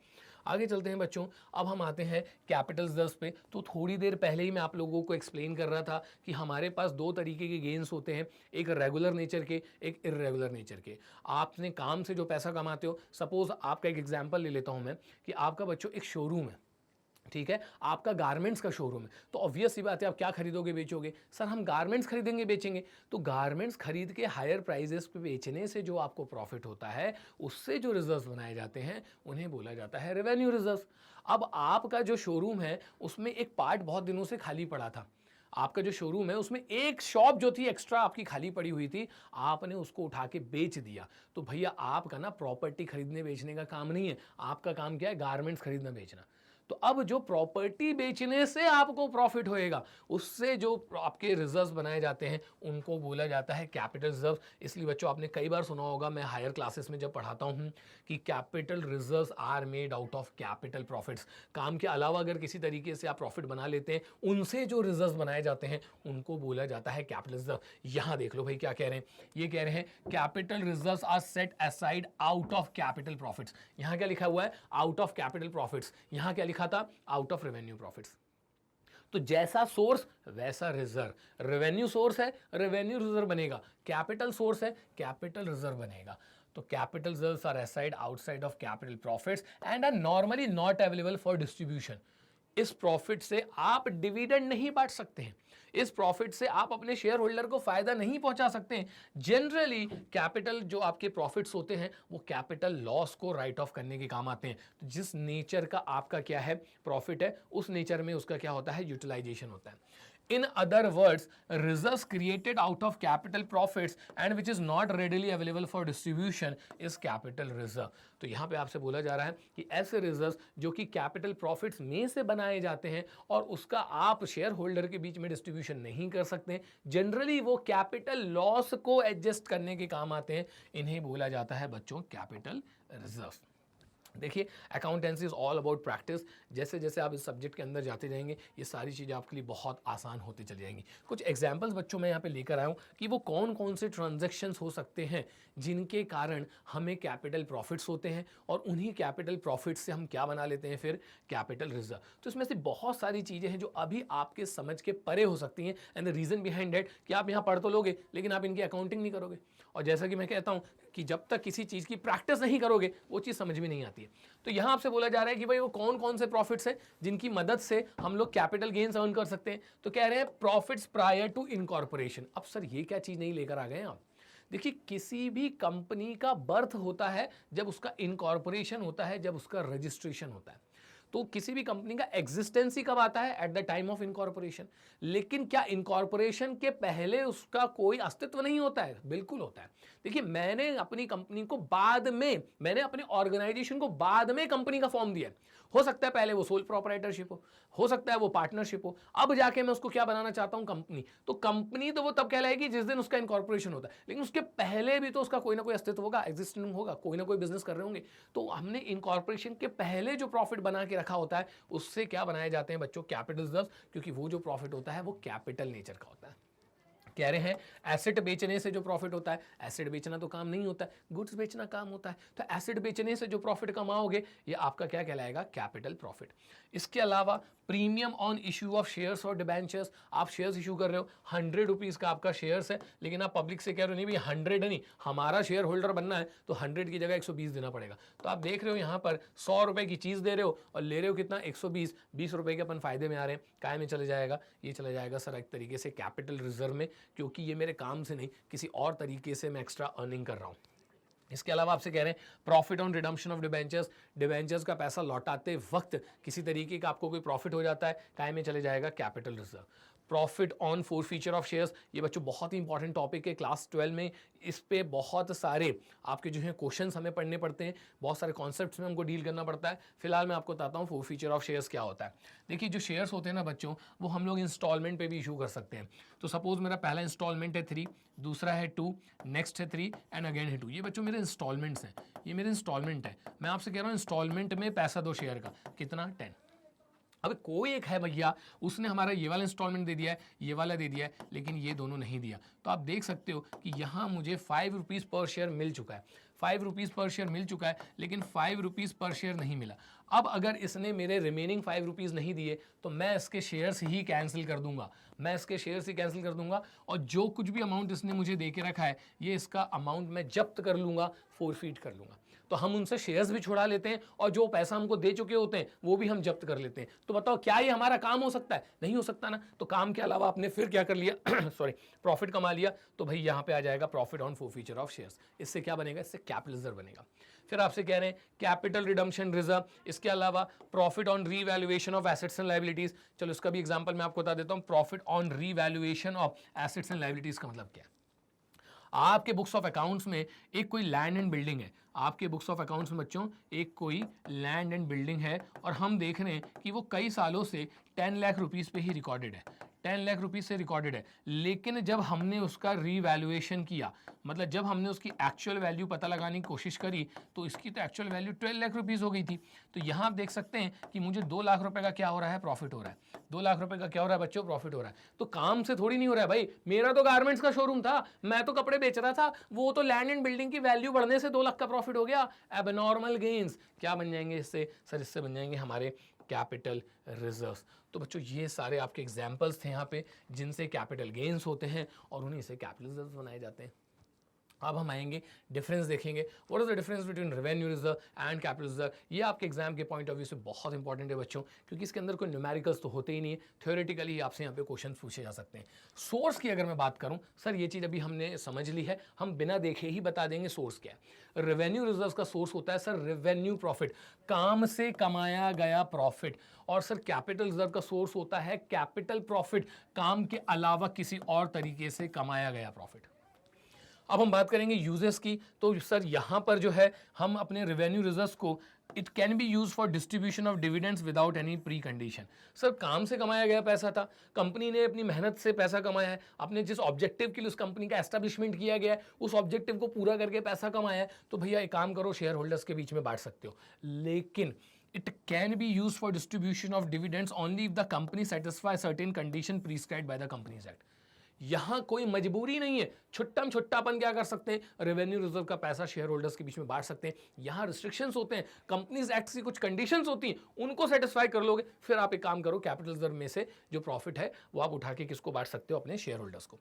आगे चलते हैं बच्चों, अब हम आते हैं कैपिटल रिजर्व्स पे। तो थोड़ी देर पहले ही मैं आप लोगों को एक्सप्लेन कर रहा था कि हमारे पास 2 तरीके के गेन्स होते हैं, एक रेगुलर नेचर के, एक इर्रेगुलर नेचर के। आपने काम से जो पैसा कमाते हो, सपोज आपका एक एग्जांपल ले लेता हूं मैं कि आपका बच्चों एक शोरूम है, ठीक है, आपका गारमेंट्स का शोरूम है, तो ऑब्वियस सी बात है आप क्या खरीदोगे बेचोगे, सर हम गारमेंट्स खरीदेंगे बेचेंगे। तो गारमेंट्स खरीद के हायर प्राइजेस पे बेचने से जो आपको प्रॉफिट होता है, उससे जो रिजर्व्स बनाए जाते हैं उन्हें बोला जाता है रेवेन्यू रिजर्व्स। अब आपका जो शोरूम है उसमें एक पार्ट बहुत दिनों से खाली पड़ा था, आपका जो शोरूम है उसमें एक शॉप जो थी एक्स्ट्रा आपकी खाली पड़ी हुई थी, आपने उसको उठा के बेच दिया। तो भैया आपका ना प्रॉपर्टी खरीदने बेचने का काम नहीं है, आपका काम क्या है, गारमेंट्स खरीदना बेचना। तो अब जो प्रॉपर्टी बेचने से आपको प्रॉफिट होएगा, उससे जो आपके रिजर्व्स बनाए जाते हैं उनको बोला जाता है कैपिटल रिजर्व। इसलिए बच्चों आपने कई बार सुना होगा, मैं हायर क्लासेस में जब पढ़ाता हूं कि capital reserves are made out of capital profits. काम के अलावा अगर किसी तरीके से आप प्रॉफिट बना लेते हैं, उनसे जो रिजर्व्स बनाए जाते हैं उनको बोला जाता है कैपिटल रिजर्व। यहां देख लो भाई क्या कह रहे हैं, ये कह रहे हैं capital reserves are set aside out of capital profits. यहां क्या लिखा हुआ है, आउट ऑफ कैपिटल प्रॉफिट्स। यहां क्या लिखा था, आउट ऑफ रेवेन्यू प्रॉफिट्स। तो जैसा सोर्स वैसा रिजर्व। रेवेन्यू सोर्स है, रेवेन्यू रिजर्व बनेगा। कैपिटल सोर्स है, कैपिटल रिजर्व बनेगा। तो capital reserves are aside outside of capital profits and are normally not available for distribution. इस प्रॉफिट से आप डिविडेंड नहीं बांट सकते हैं, इस प्रॉफिट से आप अपने शेयर होल्डर को फायदा नहीं पहुंचा सकते हैं। जनरली कैपिटल जो आपके प्रॉफिट्स होते हैं वो कैपिटल लॉस को राइट ऑफ करने के काम आते हैं। तो जिस नेचर का आपका क्या है प्रॉफिट है, उस नेचर में उसका क्या होता है, यूटिलाइजेशन होता है। In other words, reserves created out of capital profits and which is not readily available for distribution is capital reserve. तो यहाँ पे आपसे बोला जा रहा है कि ऐसे रिजर्व्स जो कि कैपिटल प्रॉफिट्स में से बनाए जाते हैं और उसका आप शेयर होल्डर के बीच में डिस्ट्रीब्यूशन नहीं कर सकते, जनरली वो कैपिटल लॉस को एडजस्ट करने के काम आते हैं, इन्हें बोला जाता है बच्चों कैपिटल रिजर्व। देखिए accountancy is all about practice. जैसे जैसे आप इस सब्जेक्ट के अंदर जाते जाएंगे ये सारी चीज़ें आपके लिए बहुत आसान होती चली जाएंगी। कुछ एग्जांपल्स बच्चों मैं यहाँ पे लेकर आया हूँ कि वो कौन कौन से ट्रांजैक्शंस हो सकते हैं जिनके कारण हमें कैपिटल प्रॉफिट्स होते हैं और उन्हीं कैपिटल प्रॉफिट्स से हम क्या बना लेते हैं फिर कैपिटल रिजर्व। तो इसमें से बहुत सारी चीज़ें हैं जो अभी आपके समझ के परे हो सकती हैं and the reason behind that कि आप यहाँ पढ़ तो लोगे लेकिन आप इनकी अकाउंटिंग नहीं करोगे। और जैसा कि मैं कहता हूँ कि जब तक किसी चीज़ की प्रैक्टिस नहीं करोगे वो चीज़ समझ में नहीं आती है। तो यहाँ आपसे बोला जा रहा है कि भाई वो कौन कौन से प्रॉफिट्स हैं जिनकी मदद से हम लोग कैपिटल गेन्स अर्न कर सकते हैं। तो कह रहे हैं प्रॉफिट्स प्रायर टू इनकॉर्पोरेशन। अब सर ये क्या चीज़ नहीं लेकर आ गए आप? देखिए किसी भी कंपनी का बर्थ होता है जब उसका इनकॉर्पोरेशन होता है, जब उसका रजिस्ट्रेशन होता है। तो किसी भी कंपनी का एग्जिस्टेंस ही कब आता है, eight the time of incorporation. लेकिन क्या इनकॉर्पोरेशन के पहले उसका कोई अस्तित्व नहीं होता है? बिल्कुल होता है। देखिए मैंने अपनी कंपनी को बाद में, मैंने अपने ऑर्गेनाइजेशन को बाद में कंपनी का फॉर्म दिया। हो सकता है पहले वो सोल प्रोप्राइटरशिप हो सकता है वो पार्टनरशिप हो, अब जाके मैं उसको क्या बनाना चाहता हूं, कंपनी। तो कंपनी तो वो तब कहलाएगी जिस दिन उसका इनकॉर्पोरेशन होता है, लेकिन उसके पहले भी तो उसका कोई ना कोई अस्तित्व होगा, एग्जिस्टिंग होगा, कोई ना कोई बिजनेस कर रहे होंगे। तो हमने इनकॉर्पोरेशन के पहले जो प्रॉफिट बना के रखा होता है उससे क्या बनाए जाते हैं बच्चों, कैपिटल रिजर्व, क्योंकि वो जो प्रॉफिट होता है वो कैपिटल नेचर का होता है। कह रहे हैं एसेट बेचने से जो प्रॉफिट होता है, एसेट बेचना तो काम नहीं होता है, गुड्स बेचना काम होता है। तो एसेट बेचने से जो प्रॉफिट कमाओगे ये आपका क्या कहलाएगा, कैपिटल प्रॉफिट। इसके अलावा premium on issue of shares और डिबेंचर्स। आप शेयर्स इशू कर रहे हो, 100 रुपीज़ का आपका शेयर्स है, लेकिन आप पब्लिक से कह रहे हो नहीं भाई 100 नहीं, हमारा शेयर होल्डर बनना है तो 100 की जगह 120 देना पड़ेगा। तो आप देख रहे हो यहाँ पर 100 रुपये की चीज़ दे रहे हो और ले रहे हो कितना, 120। 20 रुपये के अपन फायदे में आ रहे हैं, काय में चले जाएगा, ये चला जाएगा सर एक तरीके से कैपिटल रिजर्व में, क्योंकि ये मेरे काम से नहीं किसी और तरीके से मैं एक्स्ट्रा अर्निंग कर रहा हूँ। इसके अलावा आपसे कह रहे हैं profit on redemption of debentures. Debentures का पैसा लौटाते वक्त किसी तरीके का आपको कोई प्रॉफिट हो जाता है, काय में चले जाएगा, capital reserve. Profit on forfeiture of shares, ये बच्चों बहुत ही इंपॉर्टेंट टॉपिक है क्लास 12 में। इस पे बहुत सारे आपके जो है क्वेश्चंस हमें पढ़ने पड़ते हैं, बहुत सारे कॉन्सेप्ट्स में हमको डील करना पड़ता है। फिलहाल मैं आपको बताता हूँ फोरफीचर ऑफ शेयर्स क्या होता है। देखिए जो शेयर्स होते हैं ना बच्चों, वो हम लोग इंस्टॉलमेंट पे भी इशू कर सकते हैं। तो सपोज मेरा पहला इंस्टॉलमेंट है 3, दूसरा है 2, नेक्स्ट है 3 एंड अगेन है 2। ये बच्चों मेरे इंस्टॉलमेंट्स हैं, ये मेरे इंस्टॉलमेंट है। मैं आपसे कह रहा हूँ इंस्टॉलमेंट में पैसा दो शेयर का, कितना, 10। अब कोई एक है भैया, उसने हमारा ये वाला इंस्टॉलमेंट दे दिया है, ये वाला दे दिया है, लेकिन ये दोनों नहीं दिया। तो आप देख सकते हो कि यहाँ मुझे 5 रुपीज़ पर शेयर मिल चुका है, 5 रुपीज़ पर शेयर मिल चुका है, लेकिन 5 रुपीज़ पर शेयर नहीं मिला। अब अगर इसने मेरे रिमेनिंग 5 रुपीज़ नहीं दिए तो मैं इसके शेयर्स ही कैंसिल कर दूंगा, मैं इसके शेयर्स ही कैंसिल कर दूंगा और जो कुछ भी अमाउंट इसने मुझे दे के रखा है ये इसका अमाउंट मैं जब्त कर लूँगा, फोरफीट कर लूँगा। तो हम उनसे शेयर्स भी छुड़ा लेते हैं और जो पैसा हमको दे चुके होते हैं वो भी हम जब्त कर लेते हैं। तो बताओ क्या ये हमारा काम हो सकता है? नहीं हो सकता ना। तो काम के अलावा आपने फिर क्या कर लिया सॉरी, प्रॉफिट कमा लिया। तो भाई यहाँ पे आ जाएगा profit on forfeiture of shares. इससे क्या बनेगा, इससे कैपिटल रिजर्व बनेगा। फिर आपसे कह रहे हैं कैपिटल रिडम्पशन रिजर्व। इसके अलावा profit on revaluation of assets and liabilities. चलो इसका भी एग्जांपल मैं आपको बता देता हूं। Profit on revaluation of assets and liabilities का मतलब क्या है? आपके बुक्स ऑफ अकाउंट्स में एक कोई लैंड एंड बिल्डिंग है, आपके बुक्स ऑफ अकाउंट्स में बच्चों एक कोई लैंड एंड बिल्डिंग है और हम देख रहे हैं कि वो कई सालों से 10 लाख रुपीस पे ही रिकॉर्डेड है, 10 लाख रुपीस से रिकॉर्डेड है। लेकिन जब हमने उसका रीवैल्यूएशन किया, मतलब जब हमने उसकी एक्चुअल वैल्यू पता लगाने की कोशिश करी, तो इसकी तो एक्चुअल वैल्यू 12 लाख रुपीस हो गई थी। तो यहाँ आप देख सकते हैं कि मुझे 2 लाख रुपए का क्या हो रहा है, प्रॉफिट हो रहा है। 2 लाख रुपए का क्या हो रहा है बच्चों, प्रॉफिट हो रहा है। तो काम से थोड़ी नहीं हो रहा है भाई, मेरा तो गारमेंट्स का शोरूम था, मैं तो कपड़े बेच रहा था, वो तो लैंड एंड बिल्डिंग की वैल्यू बढ़ने से 2 लाख का प्रॉफिट हो गया। एबनॉर्मल गेन्स क्या बन जाएंगे इससे, सर इससे बन जाएंगे हमारे कैपिटल रिजर्व्स। तो बच्चों ये सारे आपके एग्जांपल्स थे यहाँ पे जिनसे कैपिटल गेन्स होते हैं और उन्हीं से कैपिटल रिजर्व्स बनाए जाते हैं। अब हम आएंगे डिफरेंस देखेंगे, what is the difference between revenue reserve and capital reserve. ये आपके एग्जाम के पॉइंट ऑफ व्यू से बहुत इंपॉर्टेंट है बच्चों, क्योंकि इसके अंदर कोई न्यूमेरिकल्स तो होते ही नहीं है, थ्योरेटिकली आपसे यहाँ पे क्वेश्चन पूछे जा सकते हैं। सोर्स की अगर मैं बात करूँ, सर ये चीज़ अभी हमने समझ ली है, हम बिना देखे ही बता देंगे सोर्स क्या है। रेवेन्यू रिजर्व का सोर्स होता है सर रेवेन्यू प्रॉफिट, काम से कमाया गया प्रॉफिट। और सर कैपिटल रिजर्व का सोर्स होता है कैपिटल प्रॉफिट, काम के अलावा किसी और तरीके से कमाया गया प्रॉफिट। अब हम बात करेंगे यूजेस की, तो सर यहाँ पर जो है हम अपने रेवेन्यू रिजर्व्स को it can B use for distribution of dividends without any pre condition. Sir काम से कमाया गया पैसा था, कंपनी ने अपनी मेहनत से पैसा कमाया है, अपने जिस ऑब्जेक्टिव के लिए उस कंपनी का एस्टेब्लिशमेंट किया गया है उस ऑब्जेक्टिव को पूरा करके पैसा कमाया है, तो भैया एक काम करो शेयर होल्डर्स के बीच में बांट सकते हो। लेकिन it can be used for distribution of dividends only if the company satisfy certain condition prescribed by the Companies Act। यहां कोई मजबूरी नहीं है, छुट्टा छुट्टापन क्या कर सकते हैं, रेवेन्यू रिजर्व का पैसा शेयर होल्डर्स के बीच में बांट सकते हैं। यहां रिस्ट्रिक्शंस होते हैं, कंपनीज एक्ट की कुछ कंडीशंस होती हैं, उनको सेटिस्फाई कर लोगे फिर आप एक काम करो, कैपिटल रिजर्व में से जो प्रॉफिट है वो आप उठा के किसको बांट सकते हो, अपने शेयर होल्डर्स को।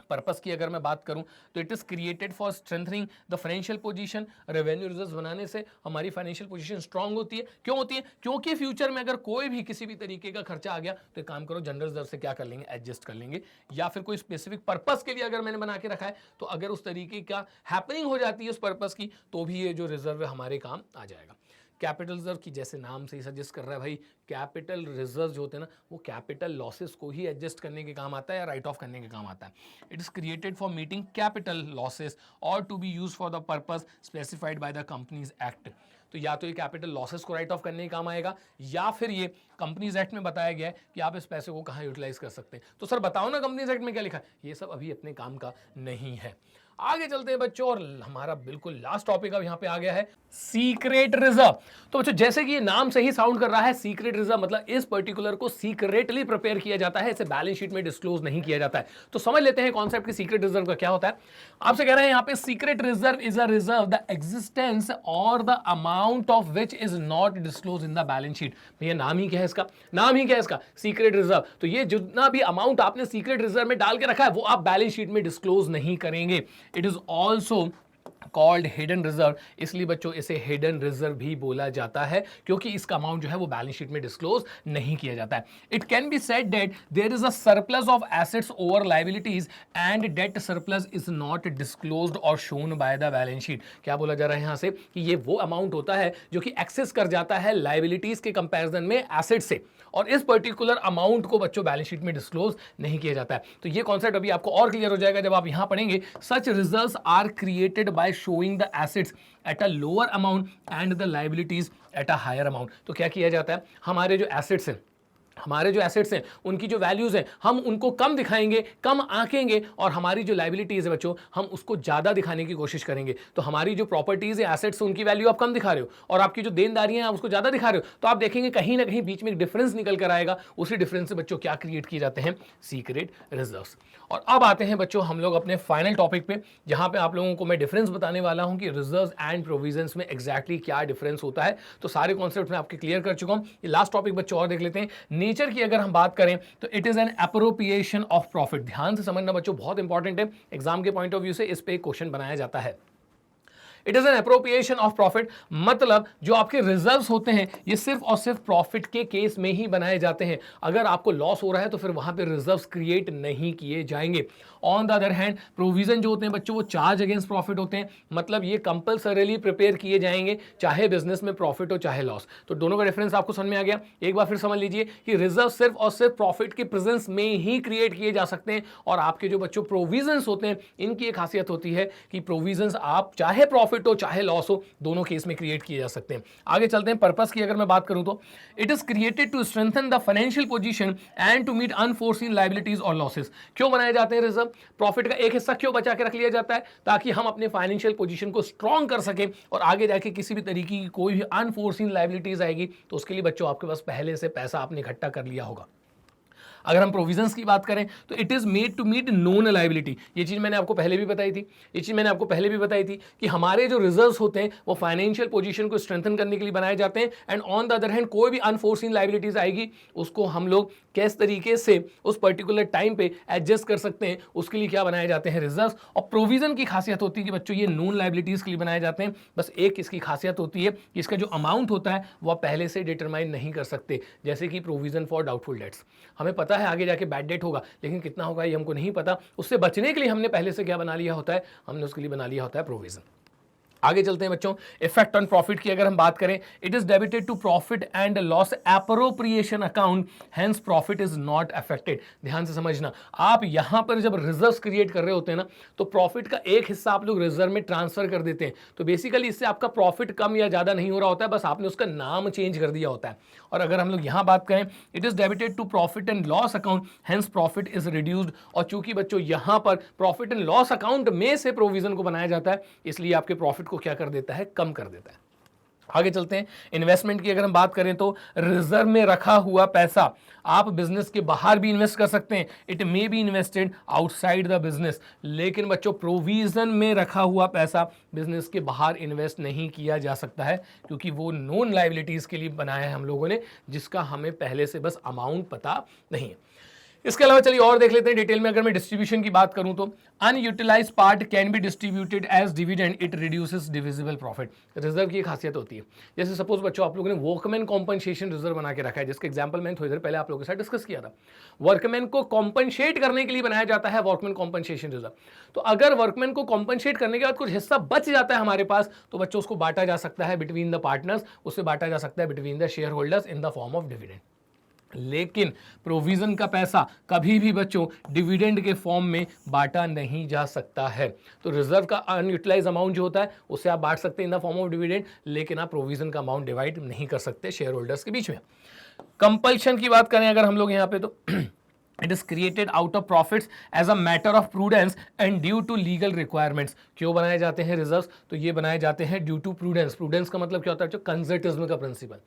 पर्पस की अगर मैं बात करूं तो it is created for strengthening the financial position. Revenue reserves बनाने से हमारी फाइनेंशियल पोजीशन स्ट्रांग होती है। क्यों होती है, क्योंकि फ्यूचर में अगर कोई भी किसी भी तरीके का खर्चा आ गया तो एक काम करो, जनरल रिजर्व से क्या कर लेंगे, एडजस्ट कर लेंगे, या फिर कोई स्पेसिफिक पर्पस के लिए अगर मैंने बना के रखा है तो अगर उस तरीके का हैपनिंग हो जाती है उस पर्पस की तो भी ये जो रिजर्व है हमारे काम आ जाएगा। कैपिटल रिजर्व की जैसे नाम से ही सजेस्ट कर रहा है भाई, कैपिटल रिजर्व जो होते हैं ना वो कैपिटल लॉसेस को ही एडजस्ट करने के काम आता है या राइट ऑफ करने के काम आता है। It is created for meeting capital losses or to be use for the purpose specified by the companies act. तो या तो ये कैपिटल लॉसेस को राइट ऑफ करने के काम आएगा या फिर ये कंपनीज एक्ट में बताया गया है कि आप इस पैसे को कहाँ यूटिलाइज कर सकते हैं। तो सर बताओ ना कंपनीज एक्ट में क्या लिखा है, ये सब अभी अपने काम का नहीं है। आगे चलते हैं बच्चों और हमारा बिल्कुल लास्ट टॉपिक अब यहाँ पे आ गया है, सीक्रेट रिजर्व। तो बच्चों जैसे कि ये नाम से ही साउंड कर रहा है, सीक्रेट रिजर्व मतलब इस पर्टिकुलर को सीक्रेटली प्रिपेयर किया जाता है, इसे बैलेंस शीट में डिस्क्लोज नहीं किया जाता है। तो समझ लेते हैं कॉन्सेप्ट की सीक्रेट रिजर्व का क्या होता है। आपसे कह रहे हैं यहाँ पे secret reserve is a reserve the existence or the amount of which is not disclose in the balance sheet. भैया नाम ही क्या है इसका, नाम ही क्या है इसका, सीक्रेट रिजर्व। तो ये जितना भी अमाउंट आपने सीक्रेट रिजर्व में डाल के रखा है वो आप बैलेंस शीट में डिस्क्लोज नहीं करेंगे। It is also called hidden reserve, इसलिए बच्चों इसे हिडन रिजर्व भी बोला जाता है क्योंकि इसका अमाउंट जो है वो बैलेंस शीट में डिस्क्लोज नहीं किया जाता है। It can be said that there is a surplus of assets over liabilities and that surplus is not disclosed or shown by the balance sheet. क्या बोला जा रहा है यहां से कि ये वो अमाउंट होता है जो कि एक्सेस कर जाता है लायबिलिटीज के कंपैरिजन में एसेट से, और इस पर्टिकुलर अमाउंट को बच्चों बैलेंस शीट में डिस्क्लोज नहीं किया जाता है। तो ये कॉन्सेप्ट अभी आपको और क्लियर हो जाएगा जब आप यहां पढ़ेंगे, such reserves are created by showing the assets at a lower amount and the liabilities at a higher amount। तो क्या किया जाता है, हमारे जो एसेट्स हैं, हमारे जो एसेट्स हैं उनकी जो वैल्यूज हैं हम उनको कम दिखाएंगे, कम आंकेंगे, और हमारी जो लायबिलिटीज है बच्चों हम उसको ज्यादा दिखाने की कोशिश करेंगे। तो हमारी जो प्रॉपर्टीज है, एसेट्स, उनकी वैल्यू आप कम दिखा रहे हो और आपकी जो देनदारियां हैं आप उसको ज्यादा दिखा रहे हो, तो आप देखेंगे कहीं ना कहीं बीच में एक डिफरेंस निकल कर आएगा। उसी डिफरेंस से बच्चों क्या क्रिएट किए जाते हैं, सीक्रेट रिजर्व्स। और अब आते हैं बच्चों हम लोग अपने फाइनल टॉपिक पे, जहां पे आप लोगों को मैं डिफरेंस बताने वाला हूं कि रिजर्व्स एंड प्रोविजंस में एग्जैक्टली क्या डिफरेंस होता है। तो सारे कॉन्सेप्ट मैं आपके क्लियर कर चुका हूं। ये लास्ट टॉपिक बच्चों और देख लेते हैं। नेचर की अगर हम बात करें तो it is an appropriation of profit. ध्यान से समझना बच्चों, बहुत इंपॉर्टेंट है, एग्जाम के पॉइंट ऑफ व्यू से इस पे एक क्वेश्चन बनाया जाता है। It is an appropriation of profit, मतलब जो आपके रिजर्व्स होते हैं ये सिर्फ और सिर्फ प्रॉफिट के केस में ही बनाए जाते हैं। अगर आपको लॉस हो रहा है तो फिर वहां पे रिजर्व्स क्रिएट नहीं किए जाएंगे। On the other hand provision जो होते हैं बच्चों वो चार्ज अगेंस्ट प्रॉफिट होते हैं, मतलब ये कंपल्सरीली प्रिपेयर किए जाएंगे चाहे बिजनेस में प्रॉफिट हो चाहे लॉस। तो दोनों का डिफरेंस आपको समझ में आ गया। एक बार फिर समझ लीजिए कि रिजर्व सिर्फ और सिर्फ प्रॉफिट के प्रेजेंस में ही क्रिएट किए जा सकते हैं, और आपके जो बच्चों प्रोविजंस होते हैं इनकी एक खासियत होती है कि प्रोविजंस आप चाहे प्रॉफिट हो चाहे लॉस हो दोनों केस में क्रिएट किए जा सकते हैं। आगे चलते हैं। पर्पस की अगर मैं बात करूं तो it is created to strengthen the financial position and to meet unforeseen liabilities और लॉसेस। क्यों बनाए जाते हैं रिजर्व? प्रॉफिट का एक हिस्सा क्यों बचा के रख लिया जाता है? ताकि हम अपने फाइनेंशियल पोजीशन को स्ट्रॉन्ग कर सकें और आगे जाके किसी भी तरीके की कोई भी अनफोर्सीन लायबिलिटीज आएगी तो उसके लिए बच्चों आपके पास पहले से पैसा आपने इकट्ठा कर लिया होगा। अगर हम प्रोविजंस की बात करें तो it is made to meet known liability. ये चीज मैंने आपको पहले भी बताई थी कि हमारे जो रिजर्व्स होते हैं वो फाइनेंशियल पोजीशन को स्ट्रेंथन करने के लिए बनाए जाते हैं, and on the other hand कोई भी अनफोर्सीन लायबिलिटीज आएगी उसको हम लोग किस तरीके से उस पर्टिकुलर टाइम पे एडजस्ट कर सकते हैं उसके लिए क्या बनाए जाते हैं रिजर्व्स। और प्रोविजन की खासियत होती है कि बच्चों ये नोन लायबिलिटीज के लिए बनाए जाते हैं। बस एक इसकी खासियत होती है कि इसका जो अमाउंट होता है वो आप पहले से डिटरमाइन नहीं कर सकते, जैसे कि प्रोविजन फॉर डाउटफुल डेट्स। हमें पता है आगे जाके बैड डेट होगा लेकिन कितना होगा ये हमको नहीं पता, उससे बचने के लिए हमने पहले से क्या बना लिया होता है, हमने उसके लिए बना लिया होता है प्रोविजन। आगे चलते हैं बच्चों। इफेक्ट ऑन प्रॉफिट की अगर हम बात करें, it is debited to profit and loss appropriation account, hence profit is not affected. ध्यान से समझना, आप यहां पर जब रिजर्व्स क्रिएट कर रहे होते हैं ना तो प्रॉफिट का एक हिस्सा आप लोग रिजर्व में ट्रांसफर कर देते हैं, तो बेसिकली इससे आपका प्रॉफिट कम या ज्यादा नहीं हो रहा होता है, बस आपने उसका नाम चेंज कर दिया होता है। और अगर हम लोग यहां बात करें, it is debited to profit and loss account, hence profit is reduced. और चूंकि बच्चों यहां पर प्रॉफिट एंड लॉस अकाउंट में से प्रोविजन को बनाया जाता है इसलिए आपके प्रॉफिट को क्या कर देता है, कम कर देता है। आगे चलते हैं। इन्वेस्टमेंट की अगर हम बात करें तो रिजर्व में रखा हुआ पैसा आप बिजनेस के बाहर भी इन्वेस्ट कर सकते हैं, it may be invested outside the business. लेकिन बच्चों प्रोविजन में रखा हुआ पैसा बिजनेस के बाहर इन्वेस्ट नहीं किया जा सकता है, क्योंकि वो नॉन लायबिलिटीज के लिए बनाया है हम लोगों ने, जिसका हमें पहले से बस अमाउंट पता नहीं है। इसके अलावा चलिए और देख लेते हैं डिटेल में। अगर मैं डिस्ट्रीब्यूशन की बात करूं तो unutilized part can be distributed as dividend, it reduces divisible profit. Reserve की खासियत होती है, जैसे सपोज बच्चों आप लोगों ने वर्कमैन कॉम्पनसेशन रिजर्व बना के रखा है, जिसका एग्जांपल मैंने थोड़ी देर पहले आप लोगों के साथ डिस्कस किया था। वर्कमैन को कॉम्पनसेट करने के लिए बनाया जाता है वर्कमैन कॉम्पनसेशन रिजर्व। तो अगर वर्कमैन को कॉम्पनसेट करने के बाद कुछ हिस्सा बच जाता है हमारे पास तो बच्चों उसको बांटा जा सकता है बिटवीन द पार्टनर्स, उससे बांटा जा सकता है between the share holders in the form of dividend. लेकिन प्रोविजन का पैसा कभी भी बच्चों डिविडेंड के फॉर्म में बांटा नहीं जा सकता है। तो रिजर्व का अनयूटिलाइज अमाउंट जो होता है उससे आप बांट सकते हैं इन द फॉर्म ऑफ डिविडेंड, लेकिन आप प्रोविजन का अमाउंट डिवाइड नहीं कर सकते शेयर होल्डर्स के बीच में। कंपल्शन की बात करें अगर हम लोग यहाँ पे तो it is created out of profits as a matter of prudence and due to legal requirements. क्यों बनाए जाते हैं रिजर्व्स? तो ये बनाए जाते हैं ड्यू टू प्रूडेंस। प्रूडेंस का मतलब क्या होता है? जो कंजर्वेटिज्म का प्रिंसिपल,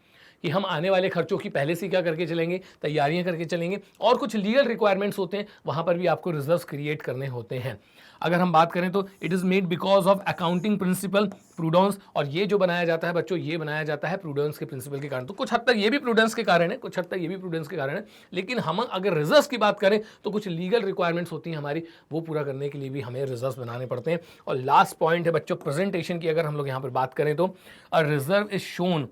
कि हम आने वाले खर्चों की पहले से क्या करके चलेंगे, तैयारियां करके चलेंगे, और कुछ लीगल रिक्वायरमेंट्स होते हैं वहां पर भी आपको रिजर्व्स क्रिएट करने होते हैं। अगर हम बात करें तो it is made because of accounting principle prudence, और ये जो बनाया जाता है बच्चों ये बनाया जाता है प्रूडेंस के प्रिंसिपल के कारण। तो कुछ हद तक ये भी प्रूडेंस के कारण है, कुछ हद तक ये भी प्रूडेंस के कारण है, लेकिन हम अगर रिजर्व्स की बात करें तो कुछ लीगल रिक्वायरमेंट्स होती हैं हमारी, वो पूरा करने के लिए भी हमें रिजर्व्स बनाने पड़ते हैं। और लास्ट पॉइंट है बच्चों प्रेजेंटेशन की, अगर हम लोग यहाँ पर बात करें तो a reserve is shown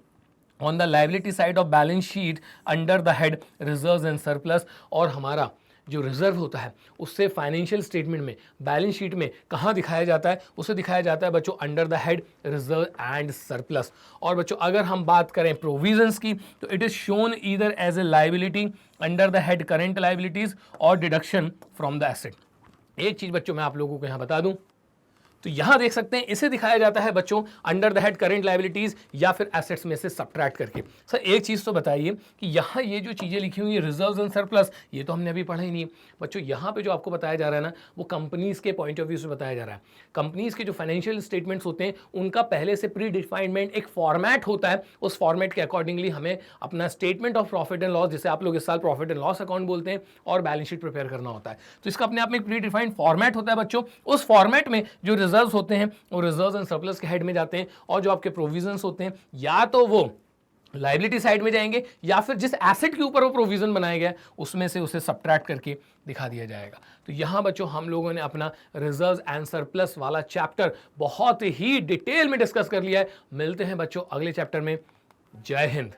on the liability side of balance sheet under the head reserves and surplus. और हमारा जो रिजर्व होता है उससे फाइनेंशियल स्टेटमेंट में, बैलेंस शीट में कहाँ दिखाया जाता है? उसे दिखाया जाता है बच्चों under the head reserve and surplus. और बच्चों अगर हम बात करें प्रोविजंस की तो it is shown either as a liability under the head current liabilities और डिडक्शन फ्रॉम द एसेट। एक चीज बच्चों मैं आप लोगों को यहाँ बता दूं, तो यहां देख सकते हैं इसे दिखाया जाता है बच्चों under the head current liabilities या फिर एसेट्स में से सब्ट्रैक्ट करके। सर एक चीज तो बताइए कि यहां ये जो चीजें लिखी हुई है रिजर्व्स एंड सरप्लस, ये तो हमने अभी पढ़ा ही नहीं बच्चों। यहां पे जो आपको बताया जा रहा है ना वो कंपनीज के पॉइंट ऑफ व्यू से बताया जा रहा है। कंपनीज के जो फाइनेंशियल स्टेटमेंट्स होते हैं उनका पहले से प्री डिफाइनमेंट एक फॉर्मेट होता है, उस फॉर्मेट के अकॉर्डिंगली हमें अपना statement of profit and loss, जिसे आप लोग इस साल प्रॉफिट एंड लॉस अकाउंट बोलते हैं, और बैलेंस शीट प्रिपेयर करना होता है। तो इसका अपने आप में एक प्री डिफाइंड फॉर्मेट होता है बच्चों। उस फॉर्मेट में जो रिजर्व्स होते हैं वो रिजर्व्स एंड सरप्लस के हेड में जाते हैं, और जो आपके प्रोविजंस होते हैं या तो वो लाइबिलिटी साइड में जाएंगे या फिर जिस एसेट के ऊपर वो प्रोविजन बनाया गया उसमें से उसे सब्ट्रैक्ट करके दिखा दिया जाएगा। तो यहां बच्चों हम लोगों ने अपना रिजर्व्स एंड सरप्लस वाला चैप्टर बहुत ही डिटेल में डिस्कस कर लिया है। मिलते हैं बच्चों अगले चैप्टर में। जय हिंद।